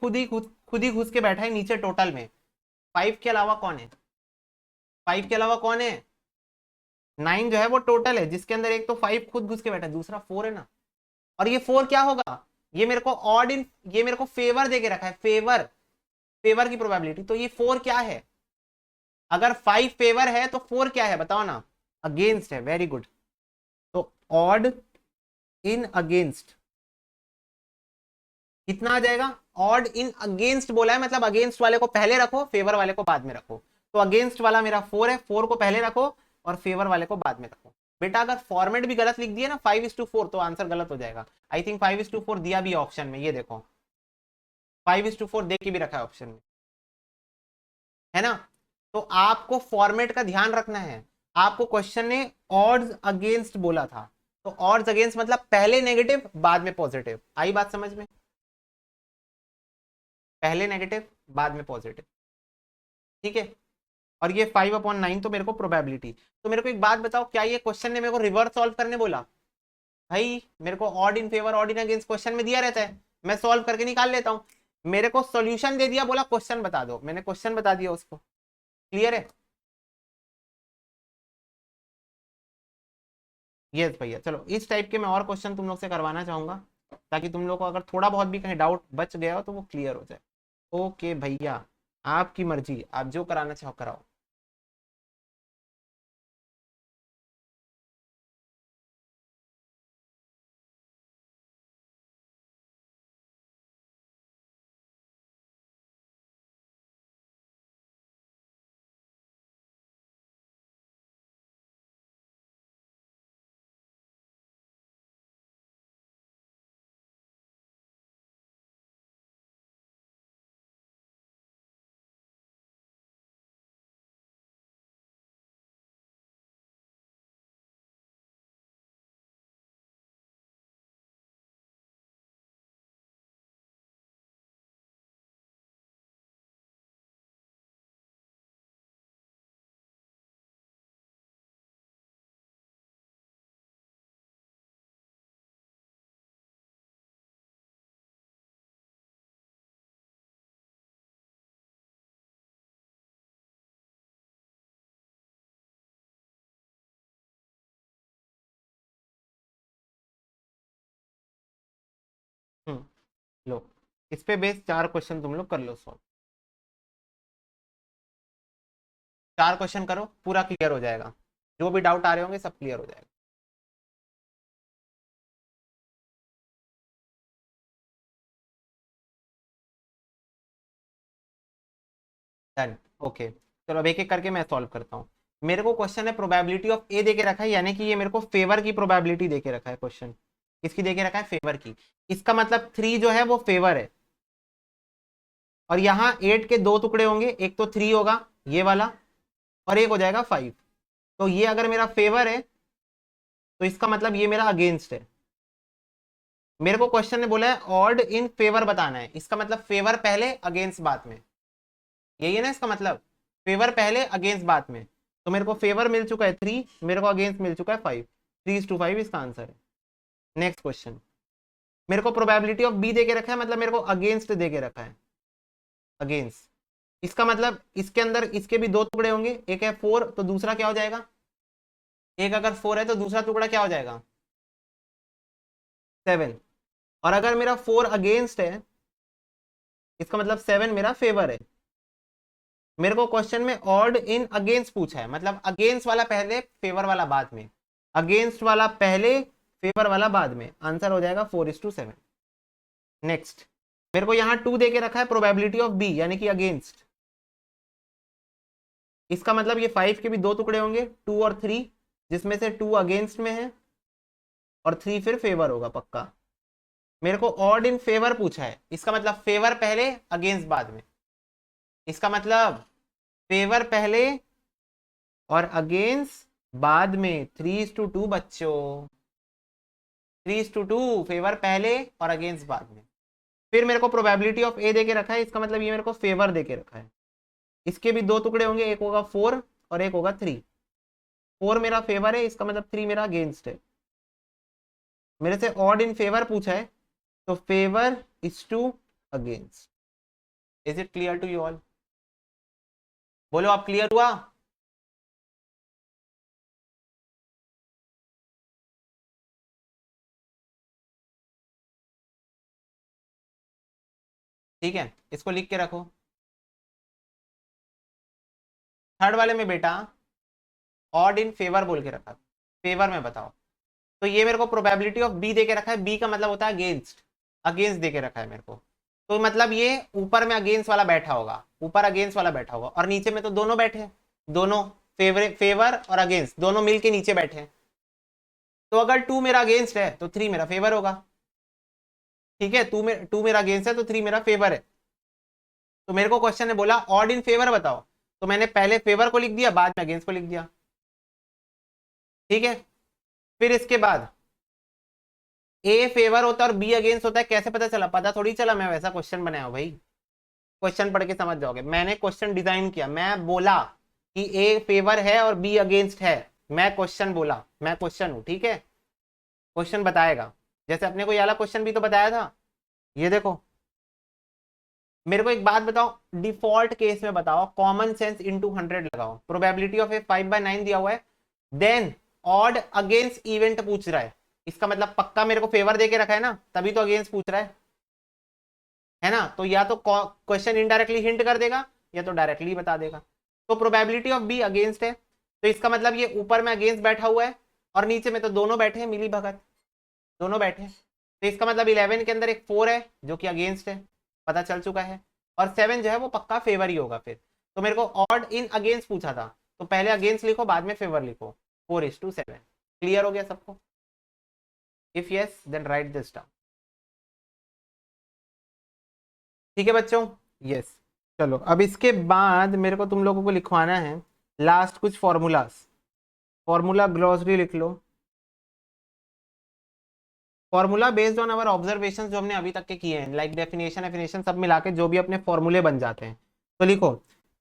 खुद ही घुस के बैठा है नीचे टोटल में। 5 के अलावा कौन है? 5 के अलावा कौन है? 9 जो है वो टोटल है जिसके अंदर एक तो 5 खुद घुस के बैठा है, दूसरा 4 है ना। और ये 4 क्या होगा? ये मेरे को ऑड इन, ये मेरे को फेवर देके रखा है, फेवर, फेवर की प्रोबेबिलिटी। तो ये 4 क्या है? अगर 5 फेवर है तो 4 क्या है बताओ ना? अगेंस्ट है, वेरी गुड। तो ऑड इन अगेंस्ट कितना आ जाएगा? ऑड इन अगेंस्ट बोला है मतलब अगेंस्ट वाले को पहले रखो, फेवर वाले को बाद में रखो। तो अगेंस्ट वाला मेरा 4 है, 4 को पहले रखो और फेवर वाले को बाद में रखो। बेटा अगर फॉर्मेट भी गलत लिख दिए ना 5:4 तो आंसर गलत हो जाएगा। आई थिंक 5:4 दिया भी ऑप्शन में, ये देखो 5:4 दे के भी रखा है ऑप्शन में, है ना? तो आपको फॉर्मेट का ध्यान रखना है। आपको क्वेश्चन ने ऑड्स अगेंस्ट बोला था, तो ऑड्स अगेंस्ट मतलब पहले नेगेटिव बाद में पॉजिटिव। आई बात समझ में? पहले नेगेटिव बाद में पॉजिटिव, ठीक है। और ये 5/9 तो मेरे को प्रोबेबिलिटी। तो मेरे को एक बात बताओ, क्या ये क्वेश्चन ने मेरे को रिवर्स सॉल्व करने बोला? भाई मेरे को odd in favour odd in against question में दिया रहता है, मैं सॉल्व करके निकाल लेता हूं। मेरे को सॉल्यूशन दे दिया, बोला क्वेश्चन बता दो, मैंने क्वेश्चन बता दिया उसको। क्लियर है? यस भैया, चलो इस टाइप के मैं और क्वेश्चन तुम लोग से करवाना चाहूंगा ताकि तुम लोग को अगर थोड़ा बहुत भी कहीं डाउट बच गया हो तो वो क्लियर हो जाए। ओके भैया, आपकी मर्जी, आप जो कराना चाहो कराओ। लो, इस पे बेस 4 क्वेश्चन तुम लोग कर लो सॉल्व। 4 क्वेश्चन करो, पूरा क्लियर हो जाएगा, जो भी डाउट आ रहे होंगे सब क्लियर हो जाएगा। डन। ओके चलो अब एक एक करके मैं सॉल्व करता हूँ। मेरे को क्वेश्चन है प्रोबेबिलिटी ऑफ ए देके रखा है, यानी कि ये मेरे को फेवर की प्रोबेबिलिटी देके रखा है क्वेश्चन। किसकी देके रखा है? फेवर की। इसका मतलब 3 जो है वो फेवर है, और यहाँ 8 के दो टुकड़े होंगे, एक तो 3 होगा ये वाला, और एक हो जाएगा 5। तो ये अगर मेरा फेवर है तो इसका मतलब ये मेरा अगेंस्ट है। मेरे को क्वेश्चन ने बोला है ऑड इन फेवर बताना है, इसका मतलब फेवर पहले अगेंस्ट बाद में, यही है ना इसका मतलब, फेवर पहले अगेंस्ट बाद में। तो मेरे को फेवर मिल चुका है 3, मेरे को अगेंस्ट मिल चुका है 5, 3:5 इसका आंसर है। नेक्स्ट क्वेश्चन, मेरे को प्रोबेबिलिटी ऑफ बी देके रखा है, मतलब मेरे को अगेंस्ट देके रखा है, अगेंस्ट। इसका मतलब इसके अंदर इसके भी दो टुकड़े होंगे, एक है 4 तो दूसरा क्या हो जाएगा, एक अगर 4 है तो दूसरा टुकड़ा क्या हो जाएगा 7। और अगर मेरा 4 अगेंस्ट है इसका मतलब 7 मेरा फेवर है। मेरे को क्वेश्चन में ऑड इन अगेंस्ट पूछा है, मतलब अगेंस्ट वाला पहले फेवर वाला बाद में, अगेंस्ट वाला पहले फेवर वाला बाद में, आंसर हो जाएगा 4:7। नेक्स्ट, मेरे को यहां 2 देके रखा है प्रोबेबिलिटी ऑफ बी यानी कि अगेंस्ट। इसका मतलब ये 5 के भी दो टुकड़े होंगे 2 और 3, जिसमें से 2 अगेंस्ट में है और 3 फिर फेवर होगा पक्का। मेरे को ऑड इन फेवर पूछा है, इसका मतलब फेवर पहले अगेंस्ट बाद में, इसका मतलब फेवर पहले और अगेंस्ट बाद में। 3:2 बच्चों, 3:2, फेवर पहले और अगेंस्ट बाद में। फिर मेरे को प्रोबेबिलिटी ऑफ ए देके रखा है, इसका मतलब ये मेरे को फेवर देके रखा है। इसके भी दो टुकड़े होंगे, एक होगा 4 और एक होगा 3। 4 मेरा फेवर है, इसका मतलब 3 मेरा अगेंस्ट है। मेरे से ऑड इन फेवर पूछा है, तो favour is to against. Is it clear to you all? बोलो आप क्लियर हुआ? ठीक है, इसको लिख के रखो। थर्ड वाले में बेटा ऑड इन फेवर बोल के रखा, फेवर में बताओ। तो ये मेरे को प्रोबेबिलिटी ऑफ बी देके रखा है, बी का मतलब होता है अगेंस्ट, अगेंस्ट देके रखा है मेरे को। तो मतलब ये ऊपर में अगेंस्ट वाला बैठा होगा, ऊपर अगेंस्ट वाला बैठा होगा, और नीचे में तो दोनों बैठे हैं, दोनों फेवर और अगेंस्ट दोनों मिलके नीचे बैठे हैं। तो अगर 2 मेरा अगेंस्ट है तो 3 मेरा फेवर होगा। ठीक है, 2 मेरा अगेंस्ट है तो 3 मेरा फेवर है। तो मेरे को क्वेश्चन ने बोला ऑड इन फेवर बताओ, तो मैंने पहले फेवर को लिख दिया, बाद में अगेंस्ट को लिख दिया। ठीक है, फिर इसके बाद ए फेवर होता है और बी अगेंस्ट होता है, कैसे पता चला? पता थोड़ी चला, मैं वैसा क्वेश्चन बनाया हूं भाई, क्वेश्चन पढ़ के समझ जाओगे। मैंने क्वेश्चन डिजाइन किया, मैं बोला कि ए फेवर है और बी अगेंस्ट है, मैं क्वेश्चन बोला, मैं क्वेश्चन हूं। ठीक है, क्वेश्चन बताएगा, जैसे अपने को ये वाला क्वेश्चन भी तो बताया था। ये देखो, मेरे को एक बात बताओ, डिफॉल्ट केस में बताओ, कॉमन सेंस इनटू 100 लगाओ, प्रोबेबिलिटी ऑफ ए 5/9 दिया हुआ है, देन ऑड अगेंस्ट इवेंट पूछ रहा है, इसका मतलब पक्का मेरे को फेवर देके रखा है ना, तभी तो अगेंस्ट पूछ रहा है ना। तो या तो क्वेश्चन इनडायरेक्टली हिंट कर देगा या तो डायरेक्टली बता देगा। तो प्रोबेबिलिटी ऑफ बी अगेंस्ट है, तो इसका मतलब ये ऊपर में अगेंस्ट बैठा हुआ है और नीचे में तो दोनों बैठे हैं, मिली भगत दोनों बैठे हैं। तो इसका मतलब 11 के अंदर एक 4 है जो कि अगेंस्ट है, पता चल चुका है, और 7 जो है वो पक्का फेवर ही होगा फिर। तो मेरे को ऑड इन अगेंस्ट पूछा था, तो पहले अगेंस्ट लिखो बाद में फेवर लिखो, 4:7। क्लियर हो गया सबको? If yes then write this down. ठीक है बच्चों, यस। चलो अब इसके बाद मेरे को तुम लोगों को लिखवाना है लास्ट कुछ फॉर्मूलाज, फॉर्मूला ग्लॉसरी लिख लो। Formula based on our observation जो हमने अभी तक के किए हैं, लाइक डेफिनेशन एफिनेशन सब मिला के जो भी अपने फॉर्मूले बन जाते हैं। तो लिखो,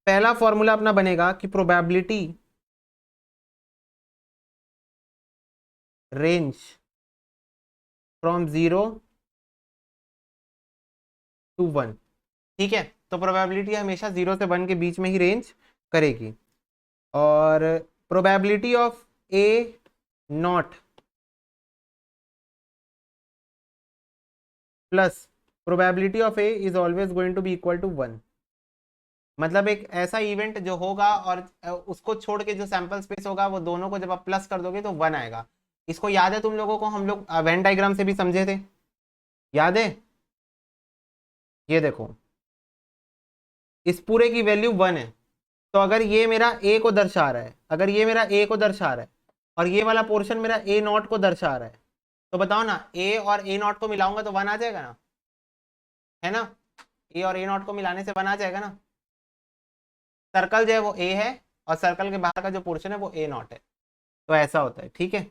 पहला फॉर्मूला अपना बनेगा कि प्रोबेबिलिटी रेंज फ्रॉम 0 to 1। ठीक है, तो प्रोबेबिलिटी हमेशा 0 से 1 के बीच में ही रेंज करेगी। और probability of A not plus probability of A is always going to be equal to 1। मतलब एक ऐसा इवेंट जो होगा और उसको छोड़ के जो सैंपल स्पेस होगा वो दोनों को जब आप प्लस कर दोगे तो 1 आएगा। इसको याद है तुम लोगों को, हम लोग वेन डायग्राम से भी समझे थे, याद है? ये देखो, इस पूरे की वैल्यू 1 है, तो अगर ये मेरा ए को दर्शा रहा है, अगर ये मेरा ए को दर्शा रहा है और ये वाला पोर्शन मेरा ए नॉट को दर्शा रहा है, तो बताओ ना, ए और ए नॉट को मिलाऊंगा तो 1 आ जाएगा ना, है ना? ए और ए नॉट को मिलाने से 1 आ जाएगा ना। सर्कल जो है वो ए है और सर्कल के बाहर का जो पोर्शन है वो ए नॉट है, तो ऐसा होता है, ठीक है।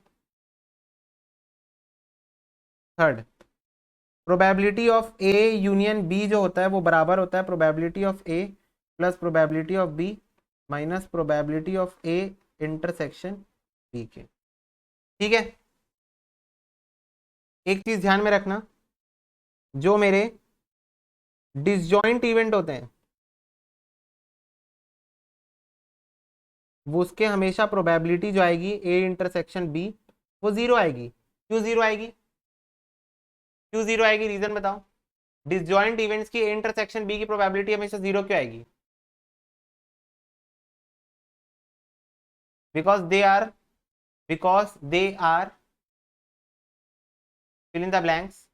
Third, probability of A union B जो होता है वो बराबर होता है probability of A plus probability of B minus probability of A intersection B के, ठीक है। एक चीज ध्यान में रखना, जो मेरे डिसजॉइंट इवेंट होते हैं वो उसके हमेशा प्रोबेबिलिटी जो आएगी ए इंटरसेक्शन बी वो 0 आएगी। क्यों 0 आएगी? क्यों 0 आएगी, रीजन बताओ। डिसजॉइंट इवेंट्स की ए इंटरसेक्शन बी की प्रोबेबिलिटी हमेशा 0 क्यों आएगी? Because they are fill in the blanks,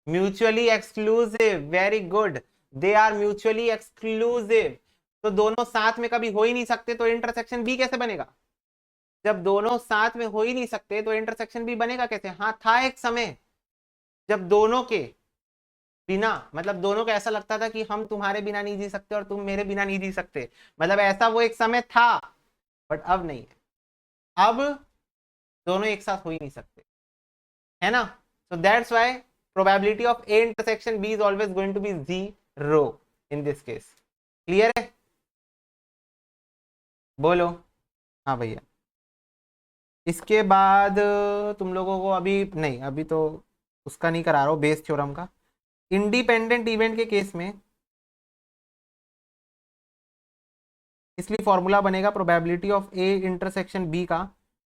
mutually exclusive, very good, they are mutually exclusive। तो दोनों साथ में कभी हो ही नहीं सकते, तो इंटरसेक्शन बी कैसे बनेगा? जब दोनों साथ में हो ही नहीं सकते तो इंटरसेक्शन बी बनेगा कैसे? हाँ, था एक समय जब दोनों के बिना, मतलब दोनों को ऐसा लगता था कि हम तुम्हारे बिना नहीं जी सकते और तुम मेरे बिना नहीं जी सकते, मतलब ऐसा वो एक समय था, बट अब नहीं है। अब दोनों एक साथ हो ही नहीं सकते, है ना? so that's why probability of a intersection b is always going to be 0 in this case। Clear है? बोलो। हाँ भैया। इसके बाद तुम लोगों को अभी नहीं, अभी तो उसका नहीं करा रहा हूँ, बेस थ्योरम का। इंडिपेंडेंट इवेंट के केस में इसलिए फॉर्मूला बनेगा probability of A intersection B का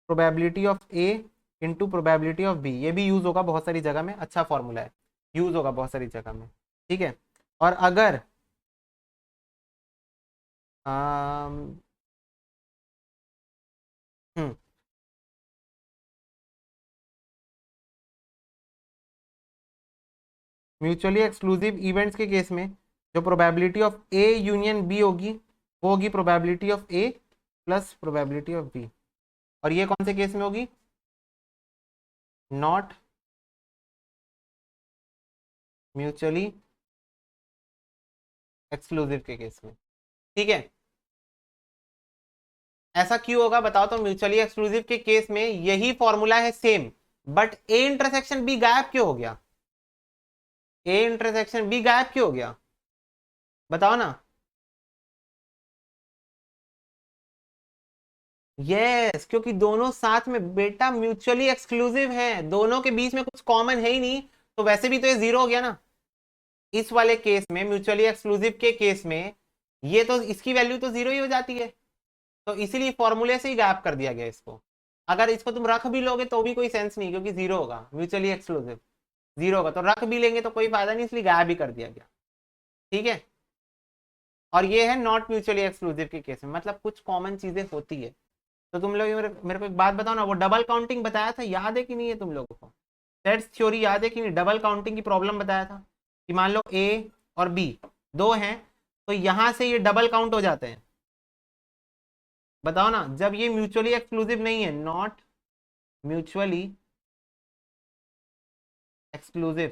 probability of A into probability of B. ये भी यूज होगा बहुत सारी जगह में, अच्छा फॉर्मूला है, यूज होगा बहुत सारी जगह में, ठीक है। और अगर म्यूचुअली एक्सक्लूसिव इवेंट्स के केस में जो probability of A union B होगी वो होगी probability of A plus probability of B. और ये कौन से केस में होगी? नॉट म्यूचुअली एक्सक्लूसिव के केस में, ठीक है। ऐसा क्यों होगा बताओ तो? म्यूचुअली एक्सक्लूसिव के केस में यही फॉर्मूला है same, but A intersection B गायब क्यों हो गया? ए इंटरसेक्शन बी गायब क्यों हो गया बताओ ना। यस, क्योंकि दोनों साथ में बेटा म्यूचुअली एक्सक्लूसिव हैं, दोनों के बीच में कुछ कॉमन है ही नहीं, तो वैसे भी तो ये 0 हो गया ना। इस वाले केस में म्यूचुअली एक्सक्लूसिव के केस में ये तो इसकी वैल्यू तो 0 ही हो जाती है, तो इसीलिए फॉर्मूले से ही गायब कर दिया गया इसको। अगर इसको तुम रख भी लोगे तो भी कोई सेंस नहीं, क्योंकि 0 होगा, म्यूचुअली एक्सक्लूसिव 0 होगा, तो रख भी लेंगे तो कोई फायदा नहीं, इसलिए गायब भी कर दिया गया, ठीक है। और ये है नॉट म्यूचुअली एक्सक्लूसिव के केस में, मतलब कुछ कॉमन चीजें होती है। तो तुम लोग मेरे को एक बात बताओ ना, वो डबल काउंटिंग बताया था, याद है कि नहीं है तुम लोगों को? सेट्स थ्योरी याद है कि नहीं? डबल काउंटिंग की प्रॉब्लम बताया था कि मान लो ए और बी दो हैं, तो यहां से ये डबल काउंट हो जाते हैं। बताओ ना, जब ये म्यूचुअली एक्सक्लूसिव नहीं है, नॉट म्यूचुअली एक्सक्लूसिव,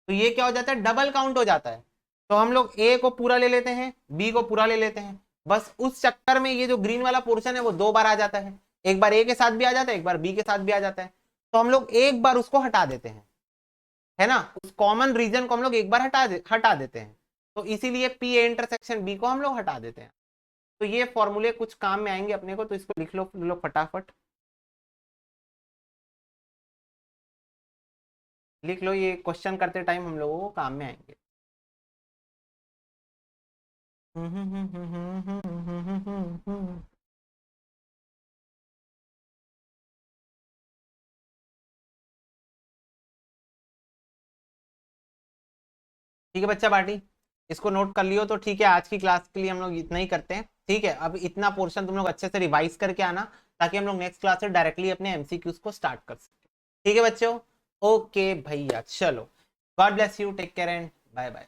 तो ये क्या हो जाता है? डबल काउंट हो जाता है। तो हम लोग ए को पूरा ले लेते हैं, बी को पूरा ले लेते हैं, बस उस चक्कर में ये जो ग्रीन वाला पोर्शन है वो 2 बार आ जाता है, एक बार ए के साथ भी आ जाता है, एक बार बी के साथ भी आ जाता है, तो हम लोग एक बार उसको हटा देते हैं, है ना? उस कॉमन रीजन को हम लोग एक बार हटा देते हैं, तो इसीलिए पी ए इंटरसेक्शन बी को हम लोग हटा देते हैं। तो ये फॉर्मूले कुछ काम में आएंगे अपने को, तो इसको लिख लो फटाफट लिख लो, ये क्वेश्चन करते टाइम हम लोगों को काम में आएंगे। ठीक है बच्चा पार्टी, इसको नोट कर लियो तो ठीक है। आज की क्लास के लिए हम लोग इतना ही करते हैं, ठीक है। अब इतना पोर्शन तुम लोग अच्छे से रिवाइज करके आना, ताकि हम लोग नेक्स्ट क्लास से डायरेक्टली अपने एमसीक्यूज को स्टार्ट कर सकें, ठीक है बच्चों? ओके भैया, चलो। God bless you, take care and bye bye.